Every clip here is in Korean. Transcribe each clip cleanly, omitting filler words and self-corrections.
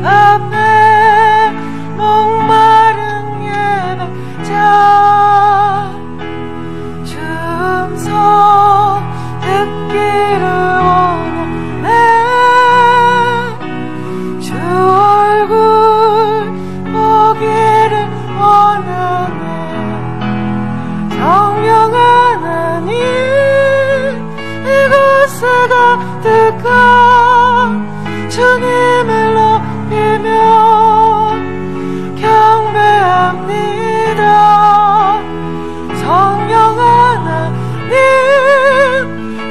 앞에 목마른 예배자 주음성 듣기를 원하네. 주 얼굴 보기를 원하네. 성령 하나님 이곳에 가득한 주님을 높이며 경배합니다. 성령 하나님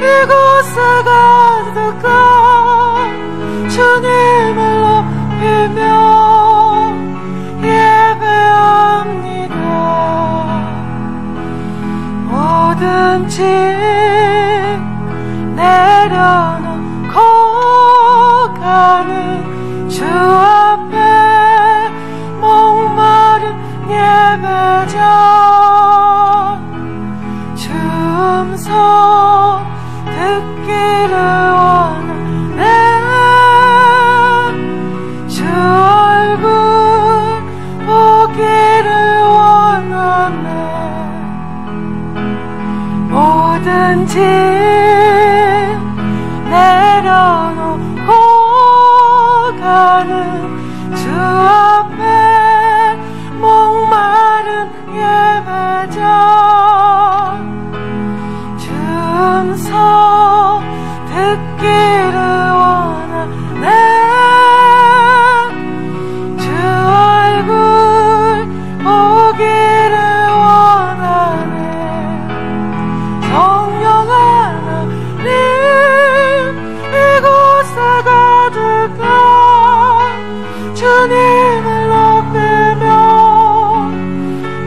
이곳에 가득한 주님을 높이며 예배합니다. 모든 짐 내려놓고 가는 주 앞에 목마른 예배자 주 음성 듣기를 원하네. 주 얼굴 보기를 원하네. 모든 짐 내려놓고 가는 주 앞에 목마른 예배자 주 음성 듣기를 원하네. 주 얼굴 보기를 원하네. 성령 하나님 이곳에 가득한 주님을 높이며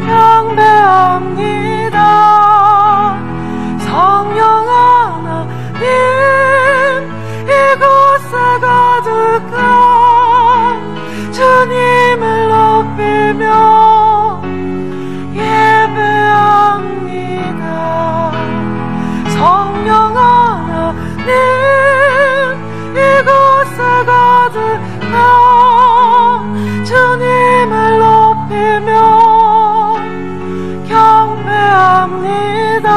경배합니다. 성령 하나님 이곳에 가득한 주님을 높이며 예배합니다. 성령 하나님 이곳에 가득한 주님을 높이며 경배합니다.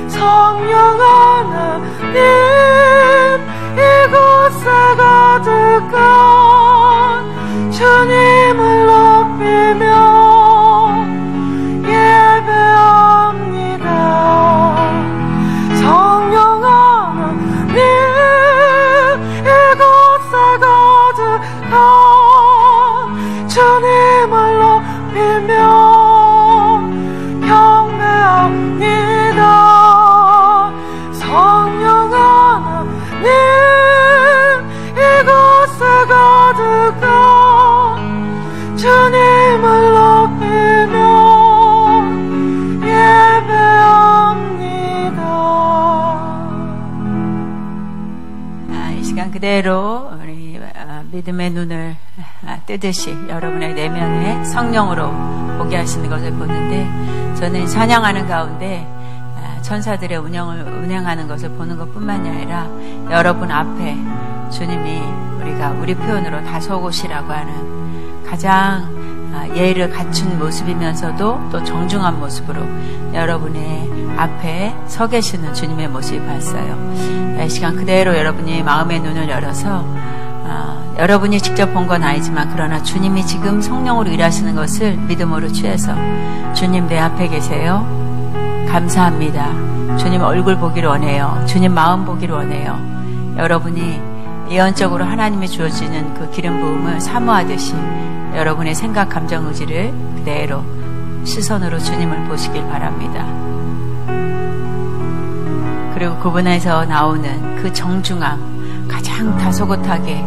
성령 하나님 이곳에 가득한 주님을 높이며 예배합니다. 성령 하나님 이곳에 가득한 주님을 높이며 경배합니다. 성령 하나님 이곳에 가득한 주님을 높이며 예배합니다. 이 시간 그대로 우리 믿음의 눈을 뜨듯이 여러분의 내면에 성령으로 보게 하시는 것을 보는데, 저는 찬양하는 가운데 천사들의 운행하는 것을 보는 것뿐만이 아니라 여러분 앞에 주님이 우리 표현으로 다소곳이라고 하는 가장 예의를 갖춘 모습이면서도 또 정중한 모습으로 여러분의 앞에 서 계시는 주님의 모습을 봤어요. 이 시간 그대로 여러분이 마음의 눈을 열어서 여러분이 직접 본 건 아니지만 그러나 주님이 지금 성령으로 일하시는 것을 믿음으로 취해서 주님 내 앞에 계세요. 감사합니다. 주님 얼굴 보기를 원해요. 주님 마음 보기를 원해요. 여러분이 예언적으로 하나님이 주어지는 그 기름 부음을 사모하듯이 여러분의 생각, 감정, 의지를 그대로 시선으로 주님을 보시길 바랍니다. 그리고 그분에서 나오는 그 정중함, 가장 다소곳하게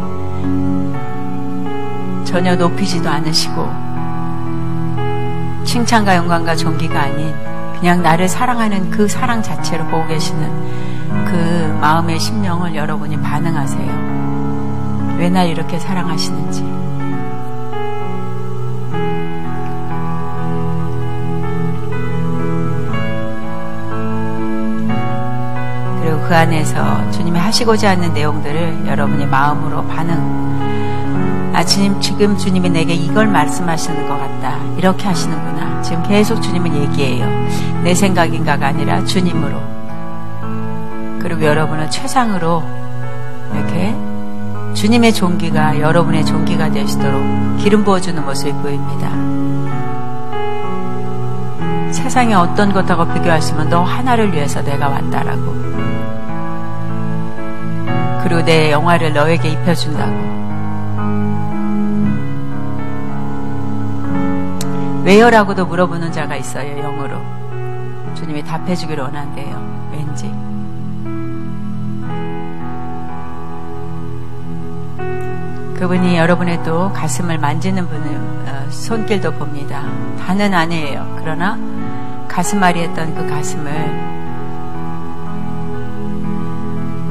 전혀 높이지도 않으시고 칭찬과 영광과 존귀가 아닌 그냥 나를 사랑하는 그 사랑 자체로 보고 계시는 그 마음의 심령을 여러분이 반응하세요. 왜 날 이렇게 사랑하시는지. 그리고 그 그 안에서 주님이 하시고자 하는 내용들을 여러분이 마음으로 지금 주님이 내게 이걸 말씀하시는 것 같다. 이렇게 하시는구나. 지금 계속 주님은 얘기해요. 내 생각인가가 아니라 주님으로. 그리고 여러분은 최상으로 이렇게 주님의 종기가 여러분의 종기가 되시도록 기름 부어주는 모습이 보입니다. 세상에 어떤 것하고 비교하시면 너 하나를 위해서 내가 왔다라고. 그리고 내 영화를 너에게 입혀준다고. 왜요라고도 물어보는 자가 있어요. 영어로. 주님이 답해주기를 원한대요. 왠지. 그분이 여러분의 또 가슴을 만지는 분을 손길도 봅니다. 다는 아니에요. 그러나 가슴앓이 했던 그 가슴을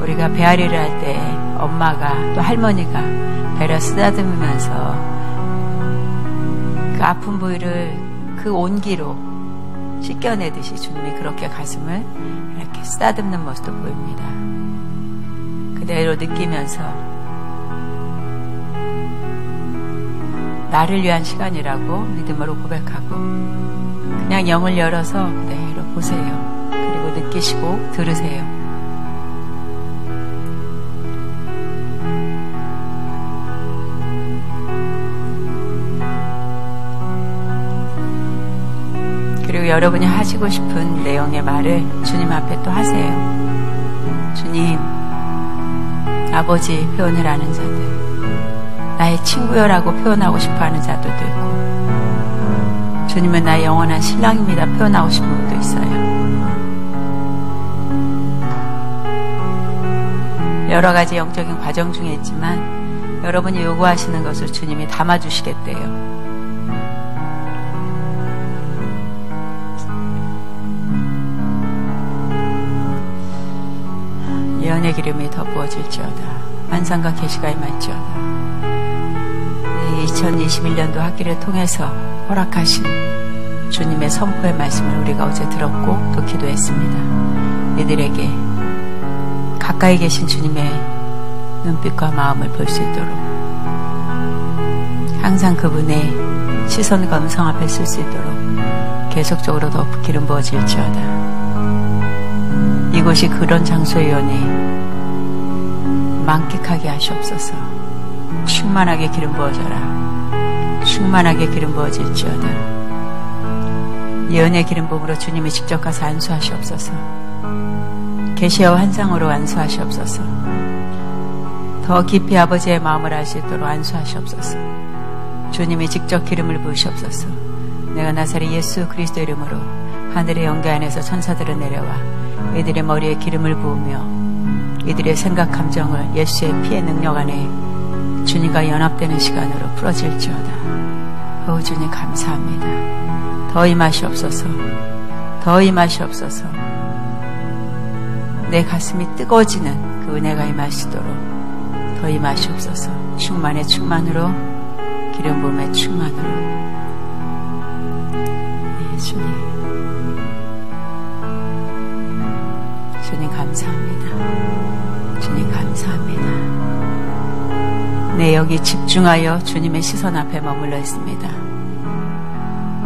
우리가 배앓이를 할 때 엄마가 또 할머니가 배를 쓰다듬으면서 그 아픈 부위를 그 온기로 씻겨내듯이 주님이 그렇게 가슴을 이렇게 쓰다듬는 모습도 보입니다. 그대로 느끼면서 나를 위한 시간이라고 믿음으로 고백하고 그냥 영을 열어서 그대로 보세요. 그리고 느끼시고 들으세요. 그리고 여러분이 하시고 싶은 내용의 말을 주님 앞에 또 하세요. 주님, 아버지 표현을 하는 자들, 나의 친구여라고 표현하고 싶어하는 자들도 있고, 주님은 나의 영원한 신랑입니다 표현하고 싶은 분도 있어요. 여러 가지 영적인 과정 중에 있지만 여러분이 요구하시는 것을 주님이 담아주시겠대요. 예언의 기름이 더 부어질지어다. 만상과 계시가 임할지어다. 2021년도 학기를 통해서 허락하신 주님의 선포의 말씀을 우리가 어제 들었고 또 기도했습니다. 이들에게 가까이 계신 주님의 눈빛과 마음을 볼 수 있도록 항상 그분의 시선과 음성 앞에 쓸 수 있도록 계속적으로 더 기름 부어질지어다. 이곳이 그런 장소이오니 만끽하게 하시옵소서. 충만하게 기름 부어져라. 충만하게 기름 부어질지어다. 예언의 기름 부음으로 주님이 직접 가서 안수하시옵소서. 계시와 환상으로 안수하시옵소서. 더 깊이 아버지의 마음을 알 수 있도록 안수하시옵소서. 주님이 직접 기름을 부으시옵소서. 내가 나사렛 예수 그리스도 이름으로 하늘의 영계 안에서 천사들은 내려와 이들의 머리에 기름을 부으며 이들의 생각 감정을 예수의 피의 능력 안에 주님과 연합되는 시간으로 풀어질지어다. 오 주님 감사합니다. 더 임하시옵소서. 더 임하시옵소서. 내 가슴이 뜨거워지는 그 은혜가 임하시도록 더 임하시옵소서. 충만의 충만으로 기름 부음의 충만으로. 네, 주님. 주님 감사합니다. 주님 감사합니다. 네, 여기 집중하여 주님의 시선 앞에 머물러 있습니다.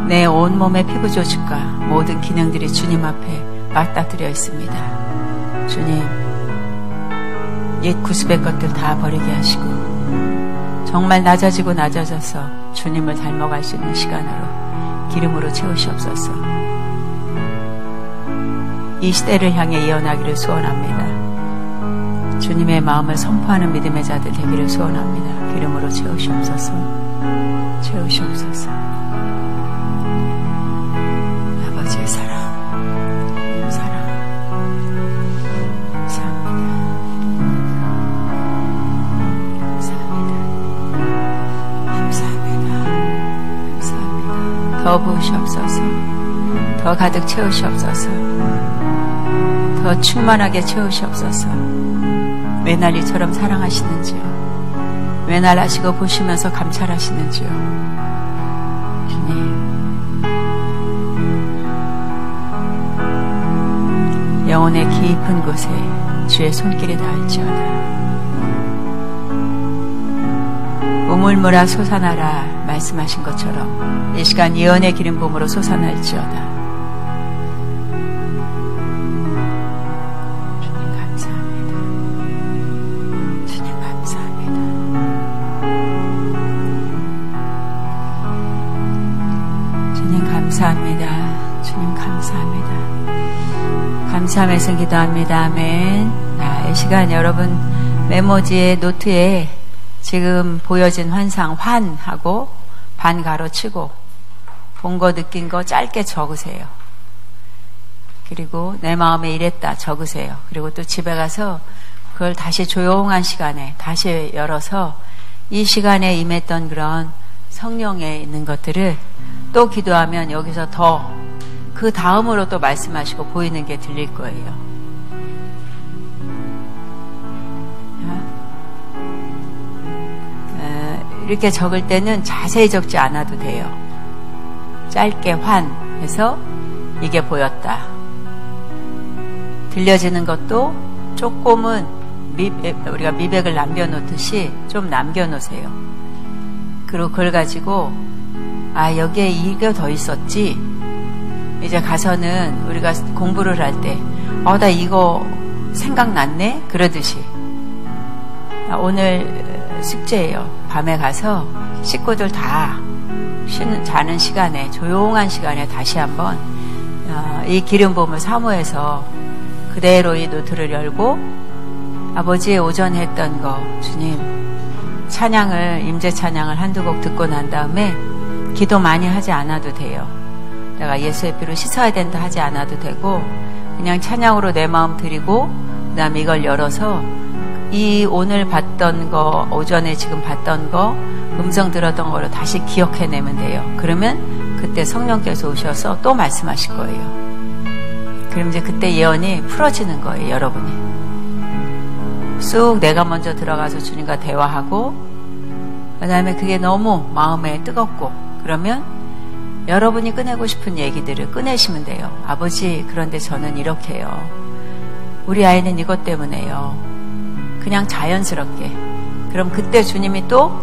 내 온몸의 피부 조직과 모든 기능들이 주님 앞에 맞닥뜨려 있습니다. 주님, 옛 구습의 것들 다 버리게 하시고 정말 낮아지고 낮아져서 주님을 닮아갈 수 있는 시간으로 기름으로 채우시옵소서. 이 시대를 향해 예언하기를 소원합니다. 주님의 마음을 선포하는 믿음의 자들 되기를 소원합니다. 기름으로 채우시옵소서. 채우시옵소서. 아버지의 사랑, 사랑, 감사합니다. 감사합니다. 감사합니다. 더 부으시옵소서. 더 가득 채우시옵소서. 더 충만하게 채우시옵소서. 외날리처럼 사랑하시는지요. 외날하시고 보시면서 감찰하시는지요. 주님, 영혼의 깊은 곳에 주의 손길이 닿을지어다. 우물물아 솟아나라 말씀하신 것처럼 이 시간 예언의 기름 부음으로 솟아날지어다. 감사합니다. 주님 감사합니다. 감사하면서 기도합니다. 아멘. 이 시간 여러분 메모지에 노트에 지금 보여진 환상 환하고 반 가로치고 본 거 느낀 거 짧게 적으세요. 그리고 내 마음에 이랬다 적으세요. 그리고 또 집에 가서 그걸 다시 조용한 시간에 다시 열어서 이 시간에 임했던 그런 성령에 있는 것들을 또 기도하면 여기서 더 그 다음으로 또 말씀하시고 보이는 게 들릴 거예요. 이렇게 적을 때는 자세히 적지 않아도 돼요. 짧게 환해서 이게 보였다. 들려지는 것도 조금은 우리가 미백을 남겨놓듯이 좀 남겨놓으세요. 그리고 그걸 가지고 여기에 이게 더 있었지. 이제 가서는 우리가 공부를 할 때 나 이거 생각났네? 그러듯이 오늘 숙제예요. 밤에 가서 식구들 다 자는 시간에 조용한 시간에 다시 한번 이 기름 부음을 사모해서 그대로 이 노트를 열고 아버지의 오전에 했던 거 주님 찬양을 임재 찬양을 한두 곡 듣고 난 다음에 기도 많이 하지 않아도 돼요. 내가 예수의 피로 씻어야 된다 하지 않아도 되고 그냥 찬양으로 내 마음 드리고 그 다음에 이걸 열어서 이 오늘 봤던 거 오전에 지금 봤던 거 음성 들었던 거를 다시 기억해내면 돼요. 그러면 그때 성령께서 오셔서 또 말씀하실 거예요. 그럼 이제 그때 예언이 풀어지는 거예요. 여러분이 쑥 내가 먼저 들어가서 주님과 대화하고 그 다음에 그게 너무 마음에 뜨겁고 그러면 여러분이 꺼내고 싶은 얘기들을 꺼내시면 돼요. 아버지 그런데 저는 이렇게 해요. 우리 아이는 이것 때문에요. 그냥 자연스럽게. 그럼 그때 주님이 또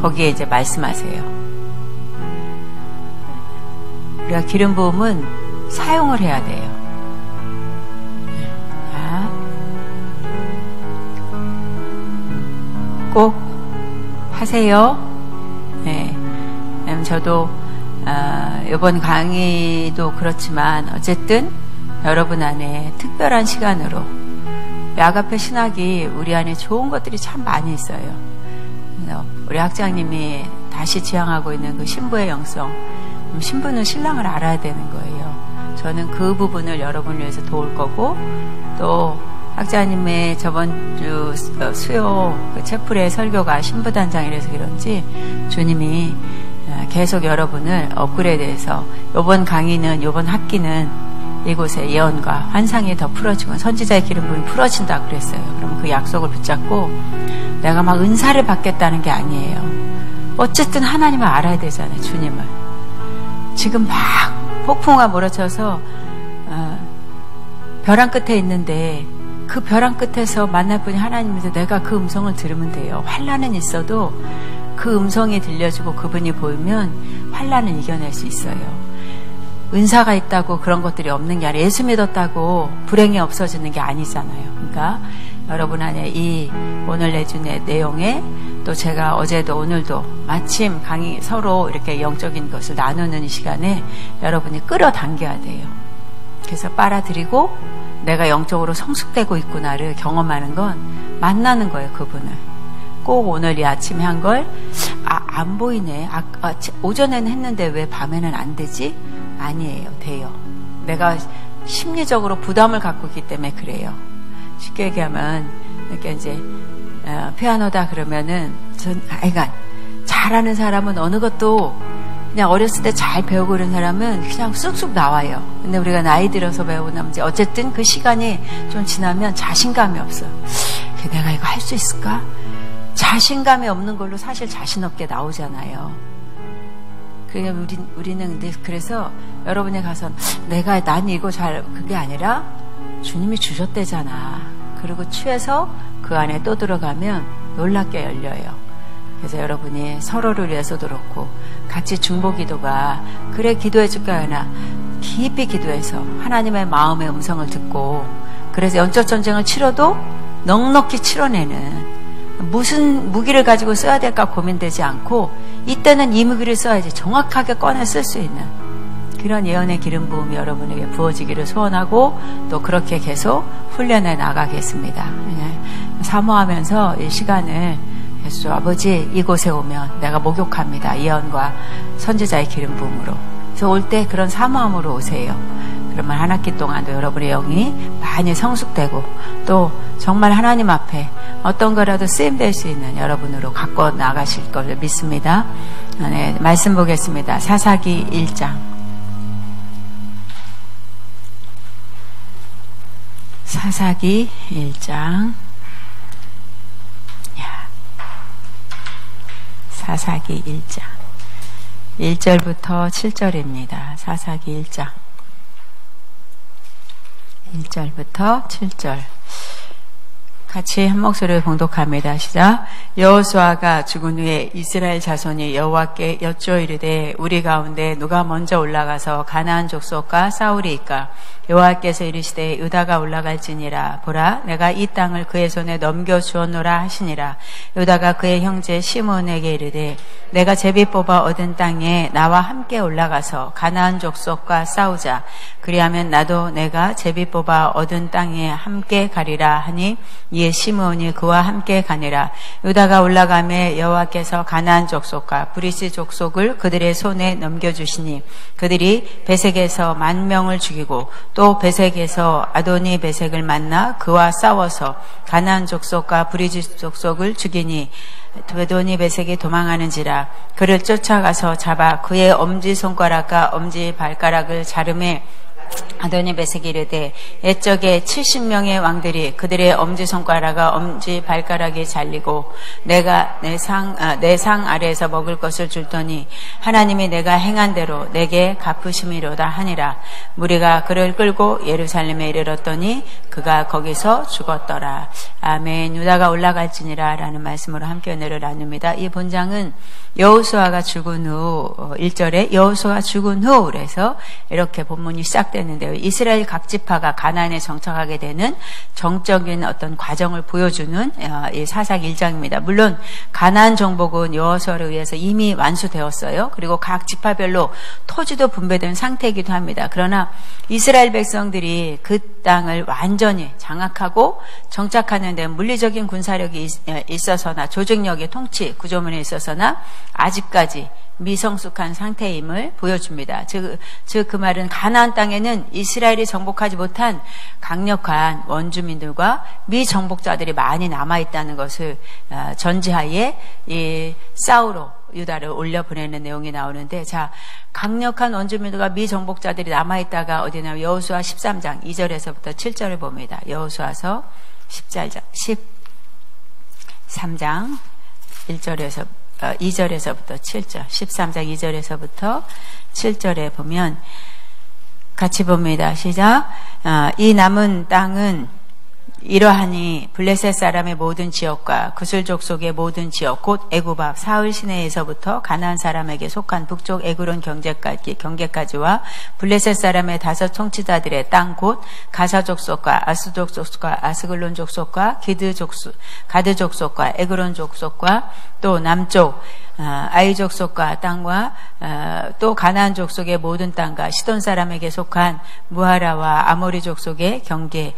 거기에 이제 말씀하세요. 우리가 기름 부음은 사용을 해야 돼요. 자, 꼭 하세요. 네. 저도 이번 강의도 그렇지만 어쨌든 여러분 안에 특별한 시간으로 야가페 신학이 우리 안에 좋은 것들이 참 많이 있어요. 우리 학장님이 다시 지향하고 있는 그 신부의 영성, 신부는 신랑을 알아야 되는 거예요. 저는 그 부분을 여러분을 위해서 도울 거고 또 학자님의 저번 주 수요 그 채플의 설교가 신부단장이라서 그런지 주님이 계속 여러분을 업그레이드해서 이번 강의는 이번 학기는 이곳에 예언과 환상이 더 풀어지고 선지자의 기름 부음이 풀어진다 그랬어요. 그러면 그 약속을 붙잡고 내가 막 은사를 받겠다는 게 아니에요. 어쨌든 하나님을 알아야 되잖아요. 주님을. 지금 막 폭풍우가 몰아쳐서 벼랑 끝에 있는데 그 벼랑 끝에서 만날 분이 하나님이서 내가 그 음성을 들으면 돼요. 환난은 있어도 그 음성이 들려주고 그분이 보이면 환난은 이겨낼 수 있어요. 은사가 있다고 그런 것들이 없는 게 아니라 예수 믿었다고 불행이 없어지는 게 아니잖아요. 그러니까 여러분 안에 이 오늘 내준 내용에 또 제가 어제도 오늘도 마침 강의 서로 이렇게 영적인 것을 나누는 이 시간에 여러분이 끌어당겨야 돼요. 그래서 빨아들이고 내가 영적으로 성숙되고 있구나를 경험하는 건 만나는 거예요. 그분을. 꼭 오늘 이 아침에 한 걸 안 보이네. 오전에는 했는데 왜 밤에는 안 되지? 아니에요. 돼요. 내가 심리적으로 부담을 갖고 있기 때문에 그래요. 쉽게 얘기하면 이렇게 이제 피아노다 그러면은 그러니까 잘하는 사람은 어느 것도 그냥 어렸을 때 잘 배우고 그런 사람은 그냥 쑥쑥 나와요. 근데 우리가 나이 들어서 배우면 어쨌든 그 시간이 좀 지나면 자신감이 없어요. 내가 이거 할 수 있을까? 자신감이 없는 걸로 사실 자신 없게 나오잖아요. 우리는 근데 그래서 여러분에 가서 난 이거 그게 아니라 주님이 주셨대잖아. 그리고 취해서 그 안에 또 들어가면 놀랍게 열려요. 그래서 여러분이 서로를 위해서도 그렇고 같이 중보기도가 그래 기도해 줄까 하나 깊이 기도해서 하나님의 마음의 음성을 듣고 그래서 영적 전쟁을 치러도 넉넉히 치러내는 무슨 무기를 가지고 써야 될까 고민되지 않고 이때는 이 무기를 써야지 정확하게 꺼내 쓸 수 있는 그런 예언의 기름 부음이 여러분에게 부어지기를 소원하고 또 그렇게 계속 훈련해 나가겠습니다. 사모하면서 이 시간을 예수 아버지 이곳에 오면 내가 목욕합니다. 예언과 선지자의 기름 부음으로. 그래서 올 때 그런 사모함으로 오세요. 그러면 한 학기 동안도 여러분의 영이 많이 성숙되고 또 정말 하나님 앞에 어떤 거라도 쓰임될 수 있는 여러분으로 갖고 나가실 걸 믿습니다. 네, 말씀 보겠습니다. 사사기 1장. 사사기 1장. 사사기 1장. 1절부터 7절입니다. 사사기 1장. 1절부터 7절. 같이 한 목소리로 봉독합니다. 시작. 여호수아가 죽은 후에 이스라엘 자손이 여호와께 여쭈어 이르되 우리 가운데 누가 먼저 올라가서 가나안 족속과 싸우리이까? 여호와께서 이르시되 유다가 올라갈지니라. 보라, 내가 이 땅을 그의 손에 넘겨 주었노라 하시니라. 유다가 그의 형제 시므온에게 이르되 내가 제비 뽑아 얻은 땅에 나와 함께 올라가서 가나안 족속과 싸우자. 그리하면 나도 내가 제비 뽑아 얻은 땅에 함께 가리라 하니 이에 시므온이 그와 함께 가니라. 유다가 올라가매 여호와께서 가나안 족속과 브리스 족속을 그들의 손에 넘겨주시니 그들이 베색에서 10,000명을 죽이고 또 베색에서 아도니 베색을 만나 그와 싸워서 가나안 족속과 브리스 족속을 죽이니 아도니 베색이 도망하는지라. 그를 쫓아가서 잡아 그의 엄지손가락과 엄지발가락을 자르매 아도니 베색이 이르되 옛적에 70명의 왕들이 그들의 엄지손가락과 엄지발가락이 잘리고 내가 내 상 아래에서 먹을 것을 줄 터니 하나님이 내가 행한 대로 내게 갚으심이로다 하니라. 무리가 그를 끌고 예루살렘에 이르렀더니 그가 거기서 죽었더라. 아멘. 유다가 올라갈지니라 라는 말씀으로 함께 은혜를 나눕니다. 이 본장은 여호수아가 죽은 후 1절에 여호수아가 죽은 후 그래서 이렇게 본문이 시작되는데요. 이스라엘 각 지파가 가나안에 정착하게 되는 정적인 어떤 과정을 보여주는 이 사사기 1장입니다. 물론 가나안 정복은 여호수아에 의해서 이미 완수되었어요. 그리고 각 지파별로 토지도 분배된 상태이기도 합니다. 그러나 이스라엘 백성들이 그 땅을 완전히 장악하고 정착하는 데 물리적인 군사력이 있어서나 조직력의 통치 구조문에 있어서나 아직까지 미성숙한 상태임을 보여줍니다. 즉 그 말은 가나안 땅에는 이스라엘이 정복하지 못한 강력한 원주민들과 미정복자들이 많이 남아있다는 것을 전제하에 이 사우로 유다를 올려보내는 내용이 나오는데, 자, 강력한 원주민들과 미정복자들이 남아있다가 어디냐면 여호수아 13장 2절에서부터 7절을 봅니다. 여호수아서 13장 2절에서부터 7절, 13장 2절에서부터 7절에 보면 같이 봅니다. 시작. 이 남은 땅은 이러하니 블레셋 사람의 모든 지역과 구슬 족속의 모든 지역 곧 애굽 앞 사흘 시내에서부터 가나안 사람에게 속한 북쪽 에그론 경계까지와 블레셋 사람의 5 통치자들의 땅 곧 가사 족속과 아스 족속과 아스글론 족속과 가드 족속과 에그론 족속과 또 남쪽 아이 족속과 땅과 또 가나안 족속의 모든 땅과 시돈 사람에게 속한 무하라와 아모리 족속의 경계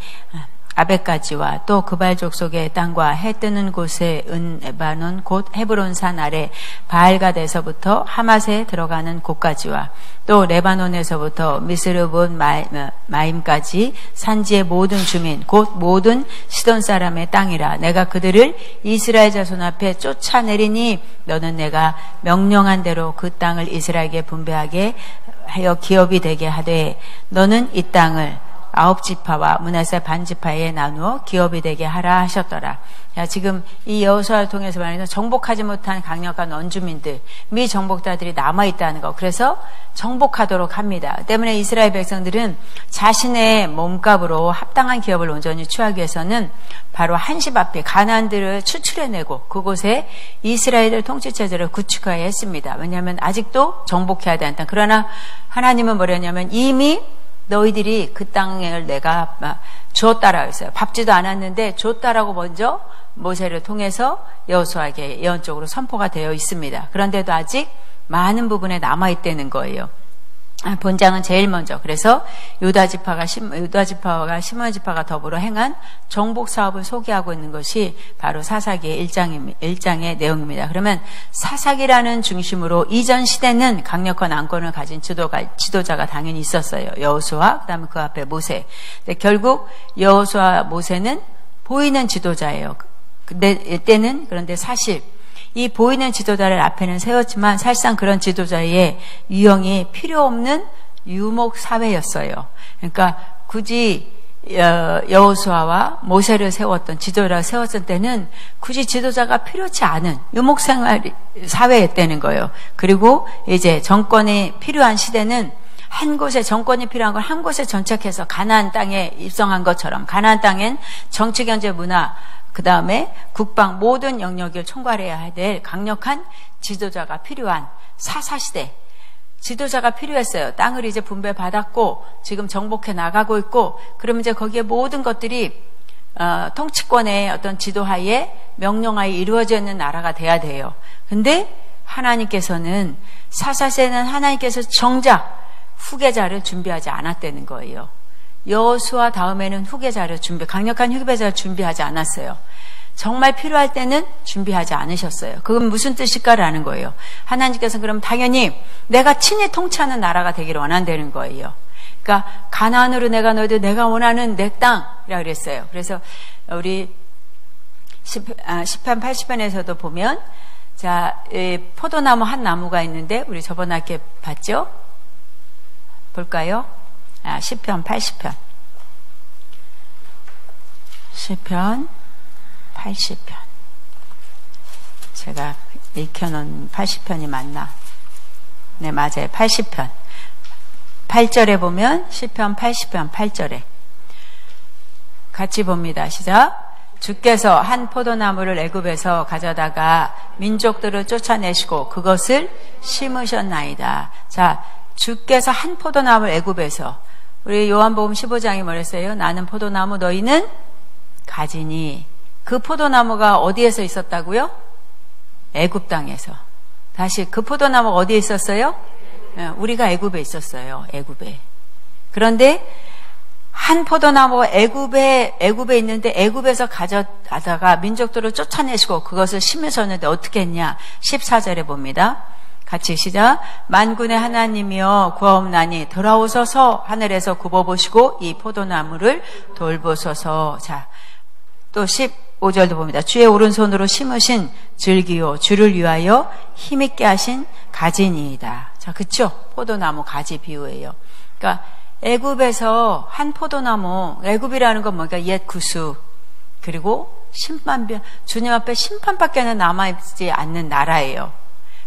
아베까지와 또 그발 족속의 땅과 해 뜨는 곳의 은바논 곧 헤브론 산 아래 바알갓에서부터 하맛에 들어가는 곳까지와 또 레바논에서부터 미스르본 마임까지 산지의 모든 주민 곧 모든 시돈 사람의 땅이라. 내가 그들을 이스라엘 자손 앞에 쫓아내리니 너는 내가 명령한 대로 그 땅을 이스라엘에게 분배하게 하여 기업이 되게 하되 너는 이 땅을 9지파와 므낫세 반지파에 나누어 기업이 되게 하라 하셨더라. 자, 지금 이 여호수아를 통해서 말하는 정복하지 못한 강력한 원주민들, 미정복자들이 남아있다는 거. 그래서 정복하도록 합니다. 때문에 이스라엘 백성들은 자신의 몸값으로 합당한 기업을 온전히 취하기 위해서는 바로 한시 앞에 가나안들을 추출해내고 그곳에 이스라엘을 통치체제를 구축하여야 했습니다. 왜냐하면 아직도 정복해야 된다. 그러나 하나님은 뭐랬냐면 이미 너희들이 그 땅을 내가 주었다라고 했어요. 밟지도 않았는데 줬다라고 먼저 모세를 통해서 여호수아에게 예언적으로 선포가 되어 있습니다. 그런데도 아직 많은 부분에 남아있다는 거예요. 본장은 제일 먼저. 그래서 유다지파와 시므온지파가 더불어 행한 정복 사업을 소개하고 있는 것이 바로 사사기의 1장의 내용입니다. 그러면 사사기라는 중심으로 이전 시대는 강력한 안건을 가진 지도자가 당연히 있었어요. 여호수아, 그다음에 그 앞에 모세. 근데 결국 여호수아, 모세는 보이는 지도자예요. 그런데 사실 이 보이는 지도자를 앞에는 세웠지만 사실상 그런 지도자의 유형이 필요 없는 유목 사회였어요. 그러니까 굳이 여호수아와 모세를 세웠던 지도자를 세웠을 때는 굳이 지도자가 필요치 않은 유목 사회였다는 거예요. 그리고 이제 정권이 필요한 시대는 한 곳에 정권이 필요한 걸 한 곳에 정착해서 가나안 땅에 입성한 것처럼 가나안 땅엔 정치, 경제, 문화 그 다음에 국방 모든 영역을 총괄해야 될 강력한 지도자가 필요한 사사시대 지도자가 필요했어요. 땅을 이제 분배받았고 지금 정복해 나가고 있고 그러면 이제 거기에 모든 것들이 통치권의 어떤 지도하에 명령하에 이루어져 있는 나라가 돼야 돼요. 근데 하나님께서는 사사시대는 하나님께서 정작 후계자를 준비하지 않았다는 거예요. 여호수아 다음에는 강력한 후계자를 준비하지 않았어요. 정말 필요할 때는 준비하지 않으셨어요. 그건 무슨 뜻일까라는 거예요. 하나님께서 그럼 당연히 내가 친히 통치하는 나라가 되기를 원한다는 거예요. 그러니까 가나안으로 내가 원하는 내 땅이라고 그랬어요. 그래서 우리 시편 80편에서도 보면 자, 포도나무 한 나무가 있는데 우리 저번 학기에 봤죠? 볼까요? 시편 80편. 시편 80편. 제가 읽혀놓은 80편이 맞나? 네, 맞아요. 80편. 8절에 보면 시편 80편 8절에 같이 봅니다. 시작. 주께서 한 포도나무를 애굽에서 가져다가 민족들을 쫓아내시고 그것을 심으셨나이다. 자, 주께서 한 포도나무를 애굽에서 우리 요한복음 15장이 뭐랬어요? 나는 포도나무 너희는 가지니. 그 포도나무가 어디에서 있었다고요? 애굽 땅에서. 다시 그 포도나무가 어디에 있었어요? 우리가 애굽에 있었어요. 애굽에. 그런데 한 포도나무가 애굽에 있는데 애굽에서 가져다가 민족들을 쫓아내시고 그것을 심으셨는데 어떻게 했냐? 14절에 봅니다. 같이 시작. 만군의 하나님이여 구하옵나니 돌아오소서. 하늘에서 굽어보시고 이 포도나무를 돌보소서. 자, 또 15절도 봅니다. 주의 오른손으로 심으신 줄기요 주를 위하여 힘있게 하신 가지니이다. 자, 그쵸? 포도나무 가지 비유예요. 그러니까 애굽에서 한 포도나무, 애굽이라는 건 뭔가 옛 구수, 그리고 주님 앞에 심판밖에는 남아있지 않는 나라예요.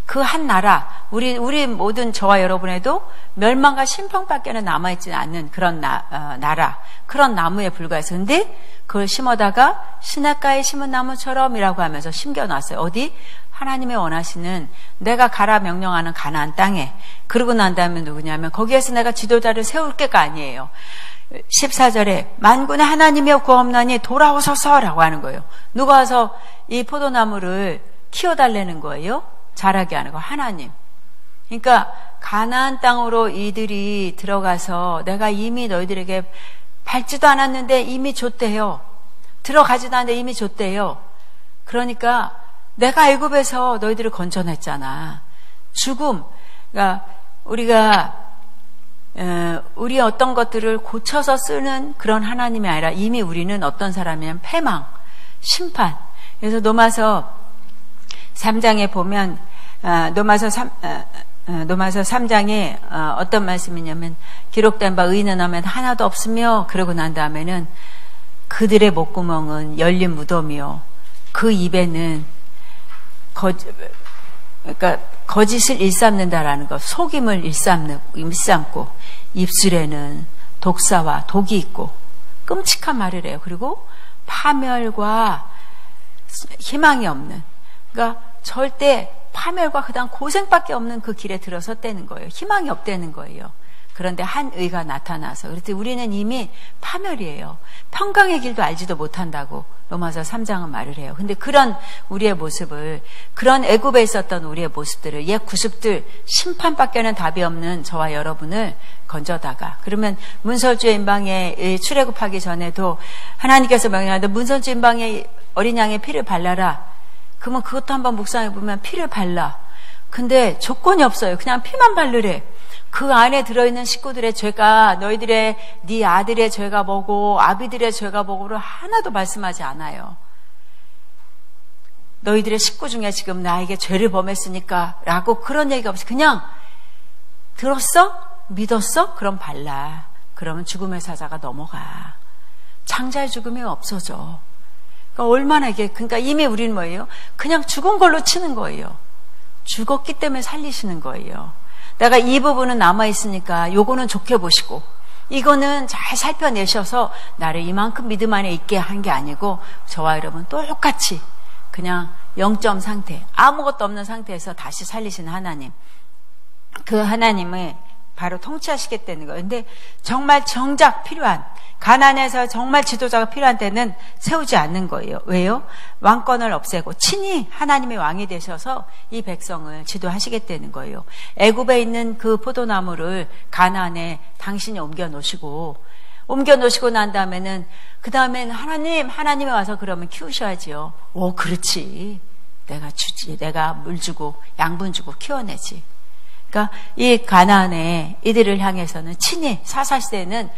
그 한 나라, 우리 모든 저와 여러분에도 멸망과 심판밖에는 남아있지 않는 그런 나라, 그런 나무에 불과해서. 근데 그걸 심어다가 시냇가에 심은 나무처럼이라고 하면서 심겨놨어요. 어디? 하나님의 원하시는 내가 가라 명령하는 가나안 땅에. 그러고 난 다음에 누구냐면 거기에서 내가 지도자를 세울 게가 아니에요. 14절에 만군의 하나님이여 구하옵나니 돌아오소서라고 하는 거예요. 누가 와서 이 포도나무를 키워달라는 거예요? 자라게 하는 거. 하나님. 그러니까 가나안 땅으로 이들이 들어가서 내가 이미 너희들에게 밟지도 않았는데 이미 줬대요. 들어가지도 않았는데 이미 줬대요. 그러니까 내가 애굽에서 너희들을 건져냈잖아. 죽음. 그러니까 우리가 우리 어떤 것들을 고쳐서 쓰는 그런 하나님이 아니라 이미 우리는 어떤 사람이냐면 패망, 심판. 그래서 로마서 3장에 보면 로마서 로마서 3장에 어떤 말씀이냐면 기록된 바 의인은 하면 하나도 없으며 그러고 난 다음에는 그들의 목구멍은 열린 무덤이요 그 입에는 그러니까 거짓을 일삼는다라는 것, 속임을 일삼고 입술에는 독사와 독이 있고 끔찍한 말을 해요. 그리고 파멸과 희망이 없는, 그러니까 절대 파멸과 그다음 고생밖에 없는 그 길에 들어섰다는 거예요. 희망이 없다는 거예요. 그런데 한 의가 나타나서, 그랬더니 우리는 이미 파멸이에요. 평강의 길도 알지도 못한다고 로마서 3장은 말을 해요. 근데 그런 우리의 모습을, 그런 애굽에 있었던 우리의 모습들을, 옛 구습들, 심판밖에는 답이 없는 저와 여러분을 건져다가, 그러면 문설주의 임방에 출애굽하기 전에도 하나님께서 명령하는데 문설주 임방에 어린 양의 피를 발라라. 그러면 그것도 한번 묵상해 보면 피를 발라. 근데 조건이 없어요. 그냥 피만 바르래. 그 안에 들어있는 식구들의 죄가, 너희들의 네 아들의 죄가 뭐고 아비들의 죄가 뭐고를 하나도 말씀하지 않아요. 너희들의 식구 중에 지금 나에게 죄를 범했으니까 라고 그런 얘기가 없이 그냥 들었어? 믿었어? 그럼 발라. 그러면 죽음의 사자가 넘어가. 창자의 죽음이 없어져. 그러니까 얼마나 이게, 그러니까 이미 우리는 뭐예요? 그냥 죽은 걸로 치는 거예요. 죽었기 때문에 살리시는 거예요. 내가 이 부분은 남아있으니까 요거는 좋게 보시고 이거는 잘 살펴내셔서 나를 이만큼 믿음 안에 있게 한 게 아니고 저와 여러분 똑같이 그냥 0점 상태, 아무것도 없는 상태에서 다시 살리시는 하나님, 그 하나님을 바로 통치하시겠다는 거예요. 근데 정말 정작 필요한, 가나안에서 정말 지도자가 필요한 때는 세우지 않는 거예요. 왜요? 왕권을 없애고 친히 하나님의 왕이 되셔서 이 백성을 지도하시겠다는 거예요. 애굽에 있는 그 포도나무를 가나안에 당신이 옮겨 놓으시고 난 다음에는 그 다음에는 하나님이 와서 그러면 키우셔야지요. 오, 그렇지. 내가 주지. 내가 물 주고 양분 주고 키워내지. 그러니까 이 가나안에 이들을 향해서는 친히 사사시대에는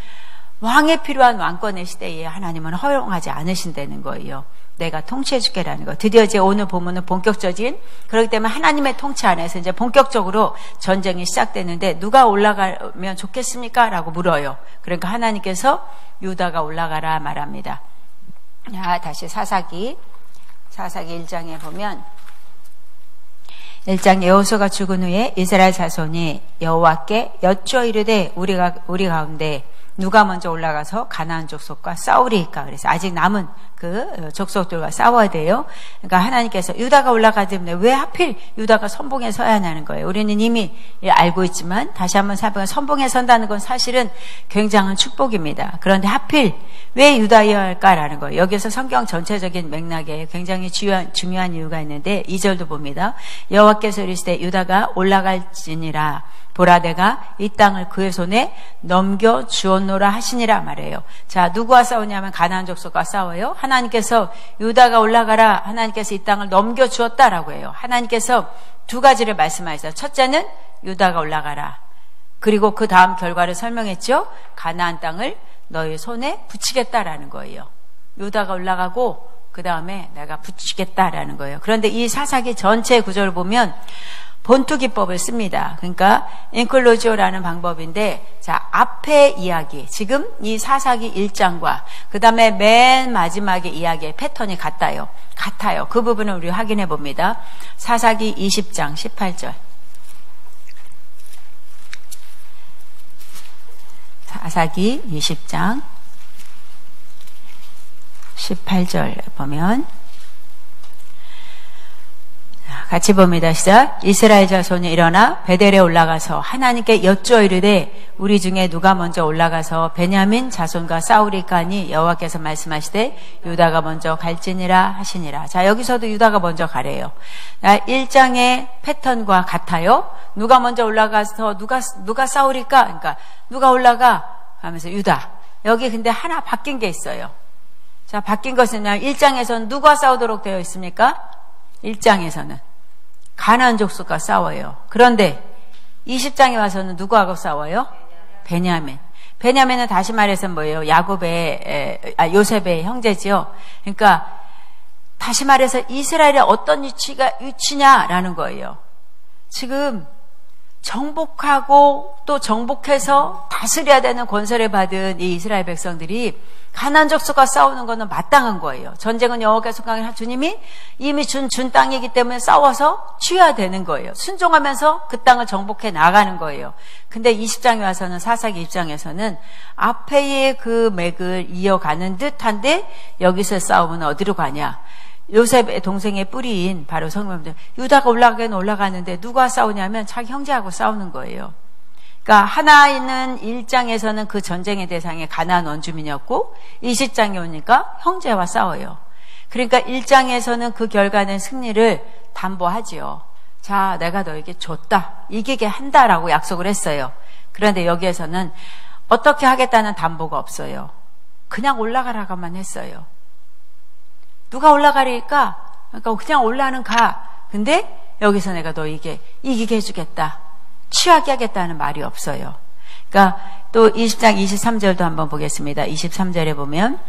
왕에 필요한 왕권의 시대에 하나님은 허용하지 않으신다는 거예요. 내가 통치해 줄게라는 거. 드디어 이제 오늘 보면은 본격적인, 그렇기 때문에 하나님의 통치 안에서 이제 본격적으로 전쟁이 시작되는데 누가 올라가면 좋겠습니까? 라고 물어요. 그러니까 하나님께서 유다가 올라가라 말합니다. 다시 사사기 1장에 보면 1장 여호수아가 죽은 후에 이스라엘 자손이 여호와께 여쭈어 이르되 우리 가운데 누가 먼저 올라가서 가나안 족속과 싸우리이까. 그래서 아직 남은 그 족속들과 싸워야 돼요. 그러니까 하나님께서 유다가 올라가는데 왜 하필 유다가 선봉에 서야 하냐는 거예요. 우리는 이미 알고 있지만 다시 한번 살펴보면 선봉에 선다는 건 사실은 굉장한 축복입니다. 그런데 하필 왜 유다여야 할까라는 거예요. 여기서 성경 전체적인 맥락에 굉장히 중요한 이유가 있는데 2절도 봅니다. 여호와께서 이르시되 유다가 올라갈지니라. 보라 내가 이 땅을 그의 손에 넘겨 주었노라 하시니라 말해요. 자, 누구와 싸우냐면 가나안 족속과 싸워요. 하나님께서 유다가 올라가라. 하나님께서 이 땅을 넘겨 주었다라고 해요. 하나님께서 두 가지를 말씀하셨어요. 첫째는 유다가 올라가라. 그리고 그 다음 결과를 설명했죠. 가나안 땅을 너희 손에 붙이겠다라는 거예요. 유다가 올라가고 그 다음에 내가 붙이겠다라는 거예요. 그런데 이 사사기 전체 구절을 보면 본투 기법을 씁니다. 그러니까 인클로지오라는 방법인데, 자, 앞에 이야기, 지금 이 사사기 1장과 그 다음에 맨 마지막의 이야기의 패턴이 같아요. 그 부분을 우리 확인해 봅니다. 사사기 20장 18절. 사사기 20장 18절 보면 같이 봅니다. 시작. 이스라엘 자손이 일어나 베델에 올라가서 하나님께 여쭈어 이르되 우리 중에 누가 먼저 올라가서 베냐민 자손과 싸우리까 하니 여호와께서 말씀하시되 유다가 먼저 갈지니라 하시니라. 자, 여기서도 유다가 먼저 가래요. 1장의 패턴과 같아요. 누가 먼저 올라가서 누가 싸우리까? 그러니까 누가 올라가 하면서 유다. 여기 근데 하나 바뀐 게 있어요. 자, 바뀐 것은 1장에서는 누가 싸우도록 되어 있습니까? 1장에서는 가나안 족속과 싸워요. 그런데 20장에 와서는 누구하고 싸워요? 베냐민. 베냐민은 다시 말해서 뭐예요? 요셉의 형제지요. 그러니까 다시 말해서 이스라엘의 어떤 위치냐라는 거예요. 지금 정복하고 또 정복해서 다스려야 되는 권세를 받은 이 이스라엘 백성들이 가나안 족속과 싸우는 것은 마땅한 거예요. 전쟁은 여호와께서 강한 주님이 이미 준 땅이기 때문에 싸워서 취해야 되는 거예요. 순종하면서 그 땅을 정복해 나가는 거예요. 근데 20장에 와서는 사사기 20장에서는 앞에의 그 맥을 이어가는 듯한데 여기서 싸우면 어디로 가냐? 요셉의 동생의 뿌리인 바로 성명들 유다가 올라가는데 누가 싸우냐면 자기 형제하고 싸우는 거예요. 그러니까 하나는 1장에서는 그 전쟁의 대상이 가나안 원주민이었고 20장에 오니까 형제와 싸워요. 그러니까 1장에서는 그 결과는 승리를 담보하지요. 자, 내가 너에게 줬다, 이기게 한다라고 약속을 했어요. 그런데 여기에서는 어떻게 하겠다는 담보가 없어요. 그냥 올라가라고만 했어요. 누가 올라가리까? 그러니까 그냥 올라는 가. 근데 여기서 내가 너에게 이기게 해주겠다, 취하게 하겠다는 말이 없어요. 그러니까 또 20장 23절도 한번 보겠습니다. 23절에 보면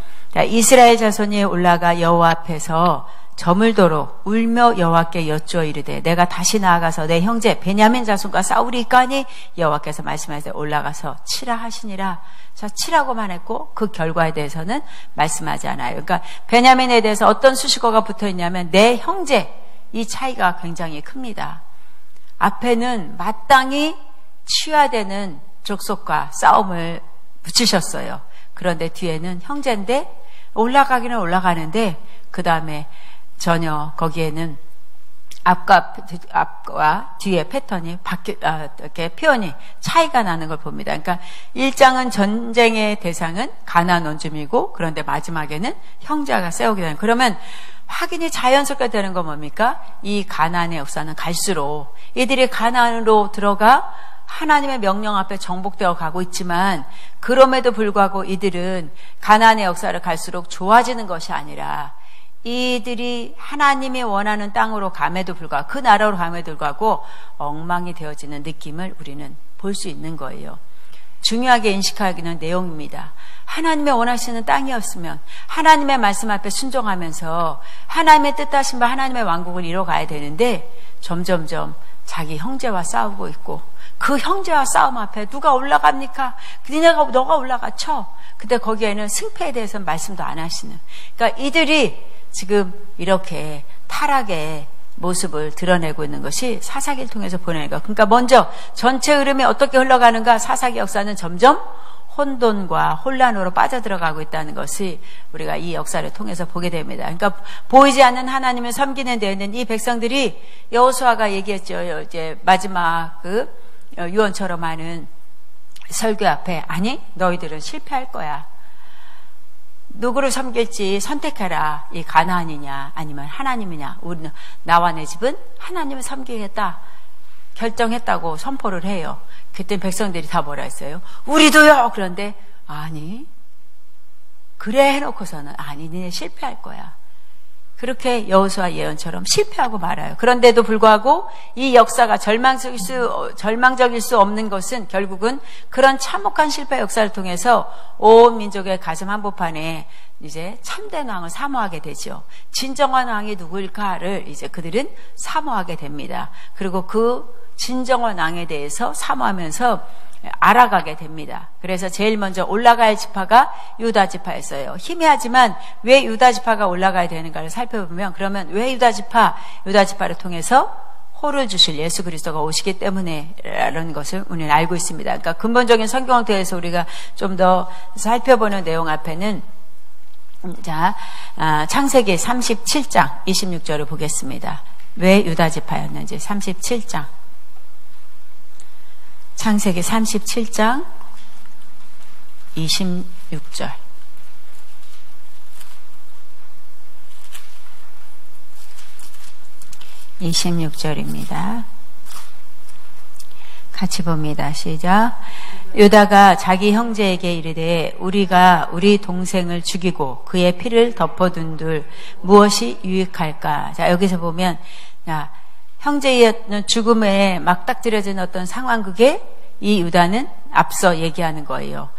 이스라엘 자손이 올라가 여호와 앞에서 저물도록 울며 여호와께 여쭈어 이르되 내가 다시 나아가서 내 형제 베냐민 자손과 싸우리까니 여호와께서 말씀하시되 올라가서 치라 하시니라. 자, 치라고만 했고 그 결과에 대해서는 말씀하지 않아요. 그러니까 베냐민에 대해서 어떤 수식어가 붙어 있냐면 내 형제, 이 차이가 굉장히 큽니다. 앞에는 마땅히 취해야 되는 족속과 싸움을 붙이셨어요. 그런데 뒤에는 형제인데 올라가기는 올라가는데 그 다음에 전혀 거기에는 앞과 뒤의 패턴이 이렇게 표현이 차이가 나는 걸 봅니다. 그러니까 1장은 전쟁의 대상은 가나안 원주민이고 그런데 마지막에는 형제가 싸우게 되는. 그러면 확인이 자연스럽게 되는 건 뭡니까? 이 가나안의 역사는 갈수록 이들이 가나안으로 들어가 하나님의 명령 앞에 정복되어 가고 있지만 그럼에도 불구하고 이들은 가나안의 역사를 갈수록 좋아지는 것이 아니라 이들이 하나님이 원하는 땅으로 감에도 불구하고 그 나라로 감에도 불구하고 엉망이 되어지는 느낌을 우리는 볼 수 있는 거예요. 중요하게 인식하기는 내용입니다. 하나님의 원하시는 땅이었으면 하나님의 말씀 앞에 순종하면서 하나님의 뜻하신 바 하나님의 왕국을 이뤄가야 되는데 점점점 자기 형제와 싸우고 있고 그 형제와 싸움 앞에 누가 올라갑니까? 너가 올라가 쳐. 근데 거기에는 승패에 대해서는 말씀도 안 하시는. 그러니까 이들이 지금 이렇게 타락의 모습을 드러내고 있는 것이 사사기를 통해서 보내는 거. 그러니까 먼저 전체 흐름이 어떻게 흘러가는가, 사사기 역사는 점점 혼돈과 혼란으로 빠져들어가고 있다는 것이 우리가 이 역사를 통해서 보게 됩니다. 그러니까 보이지 않는 하나님을 섬기는 데에는 이 백성들이 여호수아가 얘기했죠. 이제 마지막 그 유언처럼 하는 설교 앞에 아니 너희들은 실패할 거야. 누구를 섬길지 선택해라. 이 가나안이냐 아니면 하나님이냐. 우리는 나와 내 집은 하나님을 섬기겠다 결정했다고 선포를 해요. 그때 백성들이 다 뭐라 했어요? 우리도요. 그런데 아니 그래 해놓고서는 아니 니네 실패할 거야. 그렇게 여호수아 예언처럼 실패하고 말아요. 그런데도 불구하고 이 역사가 절망적일 수 없는 것은 결국은 그런 참혹한 실패 역사를 통해서 온 민족의 가슴 한복판에 이제 참된 왕을 사모하게 되죠. 진정한 왕이 누구일까를 이제 그들은 사모하게 됩니다. 그리고 그 진정한 왕에 대해서 사모하면서 알아가게 됩니다. 그래서 제일 먼저 올라갈 지파가 유다 지파였어요. 희미하지만 왜 유다 지파가 올라가야 되는가를 살펴보면 그러면 왜 유다 지파를 통해서 호를 주실 예수 그리스도가 오시기 때문에 라는 것을 우리는 알고 있습니다. 그러니까 근본적인 성경을 통해서 우리가 좀 더 살펴보는 내용 앞에는 창세기 37장 26절을 보겠습니다. 왜 유다 지파였는지 37장 창세기 37장 26절. 같이 봅니다. 시작. 유다가 자기 형제에게 이르되 우리가 우리 동생을 죽이고 그의 피를 덮어둔들 무엇이 유익할까? 자, 여기서 보면 형제의 죽음에 막닥뜨려진 어떤 상황극에 이 유다는 앞서 얘기하는 거예요.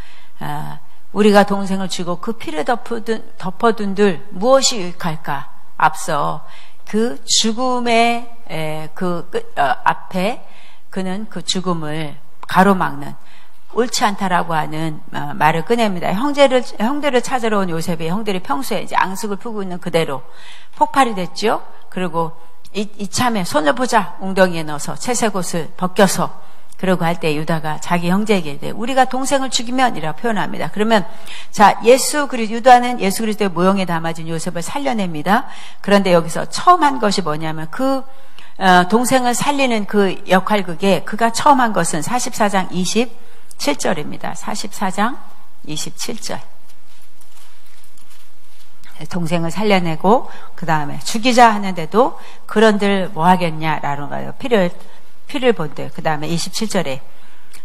우리가 동생을 죽이고 그 피를 덮어둔들 무엇이 유익할까? 앞서 그 죽음의 앞에 그는 그 죽음을 가로막는 옳지 않다라고 하는 말을 꺼냅니다. 형들을 찾으러 온 요셉이 형들이 평소에 이제 앙숙을 푸고 있는 그대로 폭발이 됐죠. 그리고 이참에 손을 보자 웅덩이에 넣어서 채색 옷을 벗겨서 그러고 할 때 유다가 자기 형제에게 우리가 동생을 죽이면 이라고 표현합니다. 그러면 자 유다는 예수 그리스도의 모형에 담아진 요셉을 살려냅니다. 그런데 여기서 처음 한 것이 뭐냐면 그 동생을 살리는 그 역할극에 그가 처음 한 것은 44장 27절입니다. 44장 27절. 동생을 살려내고 그 다음에 죽이자 하는데도 그런들 뭐 하겠냐라는 거예요. 피를 본들. 그 다음에 27절에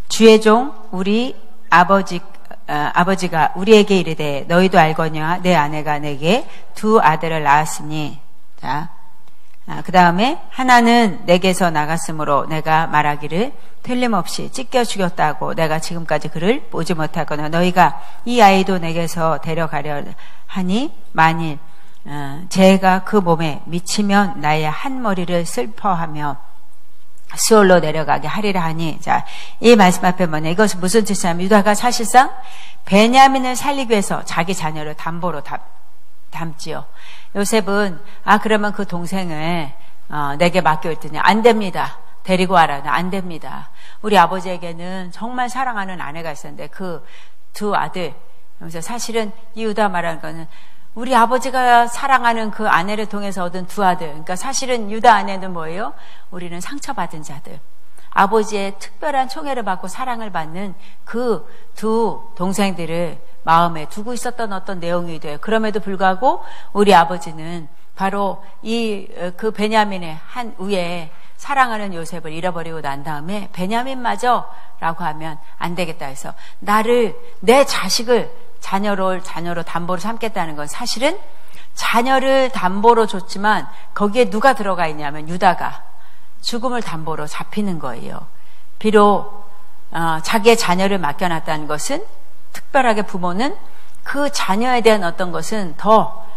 주의 종 우리 아버지가 우리에게 이르되 너희도 알거냐 내 아내가 내게 두 아들을 낳았으니 자, 그 다음에 하나는 내게서 나갔으므로 내가 말하기를 틀림없이 찢겨 죽였다고 내가 지금까지 그를 보지 못하거나 너희가 이 아이도 내게서 데려가려 하니 만일 죄가 그 몸에 미치면 나의 한 머리를 슬퍼하며 수월로 내려가게 하리라 하니 자, 이 말씀 앞에 뭐냐 이것은 무슨 뜻이냐면 유다가 사실상 베냐민을 살리기 위해서 자기 자녀를 담보로 담지요. 요셉은 그러면 그 동생을 내게 맡겨있더니 안 됩니다. 데리고 와라. 안 됩니다. 우리 아버지에게는 정말 사랑하는 아내가 있었는데 그 두 아들 그래서 사실은 이 유다 말하는 거는 우리 아버지가 사랑하는 그 아내를 통해서 얻은 두 아들 그러니까 사실은 유다 아내는 뭐예요? 우리는 상처받은 자들 아버지의 특별한 총애를 받고 사랑을 받는 그 두 동생들을 마음에 두고 있었던 어떤 내용이 돼요. 그럼에도 불구하고 우리 아버지는 바로 그 베냐민의 한 위에 사랑하는 요셉을 잃어버리고 난 다음에 베냐민마저라고 하면 안 되겠다 해서 내 자식을 자녀로 담보로 삼겠다는 건 사실은 자녀를 담보로 줬지만 거기에 누가 들어가 있냐면 유다가 죽음을 담보로 잡히는 거예요. 비록 자기의 자녀를 맡겨놨다는 것은 특별하게 부모는 그 자녀에 대한 어떤 것은 더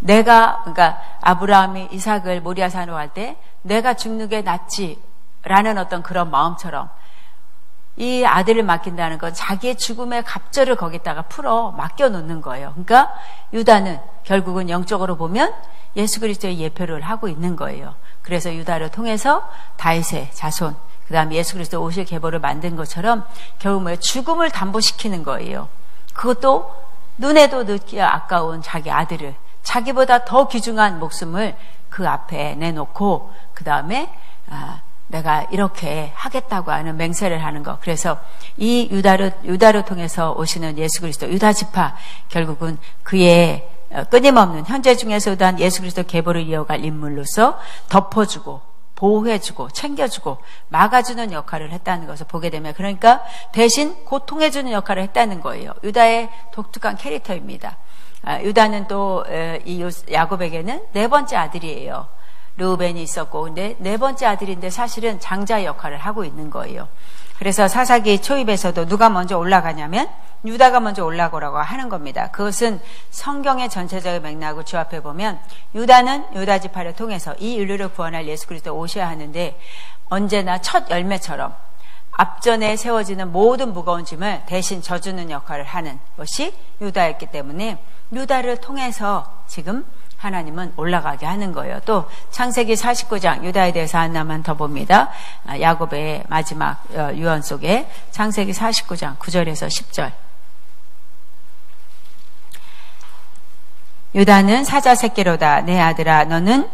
그러니까 아브라함이 이삭을 모리아산으로 갈 때 내가 죽는 게 낫지라는 어떤 그런 마음처럼 이 아들을 맡긴다는 건 자기의 죽음의 갑절을 거기다가 맡겨놓는 거예요. 그러니까 유다는 결국은 영적으로 보면 예수 그리스도의 예표를 하고 있는 거예요. 그래서 유다를 통해서 다윗의 자손 그 다음에 예수 그리스도 오실 계보를 만든 것처럼 결국 죽음을 담보시키는 거예요. 그것도 눈에도 넣기 아까운 자기 아들을 자기보다 더 귀중한 목숨을 그 앞에 내놓고 그 다음에 내가 이렇게 하겠다고 하는 맹세를 하는 것. 그래서 이 유다를 통해서 오시는 예수 그리스도 유다 지파 결국은 그의 끊임없는 현재 중에서도 한 예수 그리스도 계보를 이어갈 인물로서 덮어주고 보호해주고 챙겨주고 막아주는 역할을 했다는 것을 보게 되면 그러니까 대신 고통해주는 역할을 했다는 거예요. 유다의 독특한 캐릭터입니다. 유다는 또 이 야곱에게는 네 번째 아들이에요. 르우벤이 있었고 근데 네 번째 아들인데 사실은 장자 역할을 하고 있는 거예요. 그래서 사사기 초입에서도 누가 먼저 올라가냐면 유다가 먼저 올라오라고 하는 겁니다. 그것은 성경의 전체적인 맥락을 주 앞에 보면 유다는 유다 지파를 통해서 이 인류를 구원할 예수 그리스도 오셔야 하는데 언제나 첫 열매처럼 앞전에 세워지는 모든 무거운 짐을 대신 져주는 역할을 하는 것이 유다였기 때문에 유다를 통해서 지금 하나님은 올라가게 하는 거예요. 또 창세기 49장 유다에 대해서 하나만 더 봅니다. 야곱의 마지막 유언 속에 창세기 49장 9절에서 10절 유다는 사자 새끼로다. 내 아들아 너는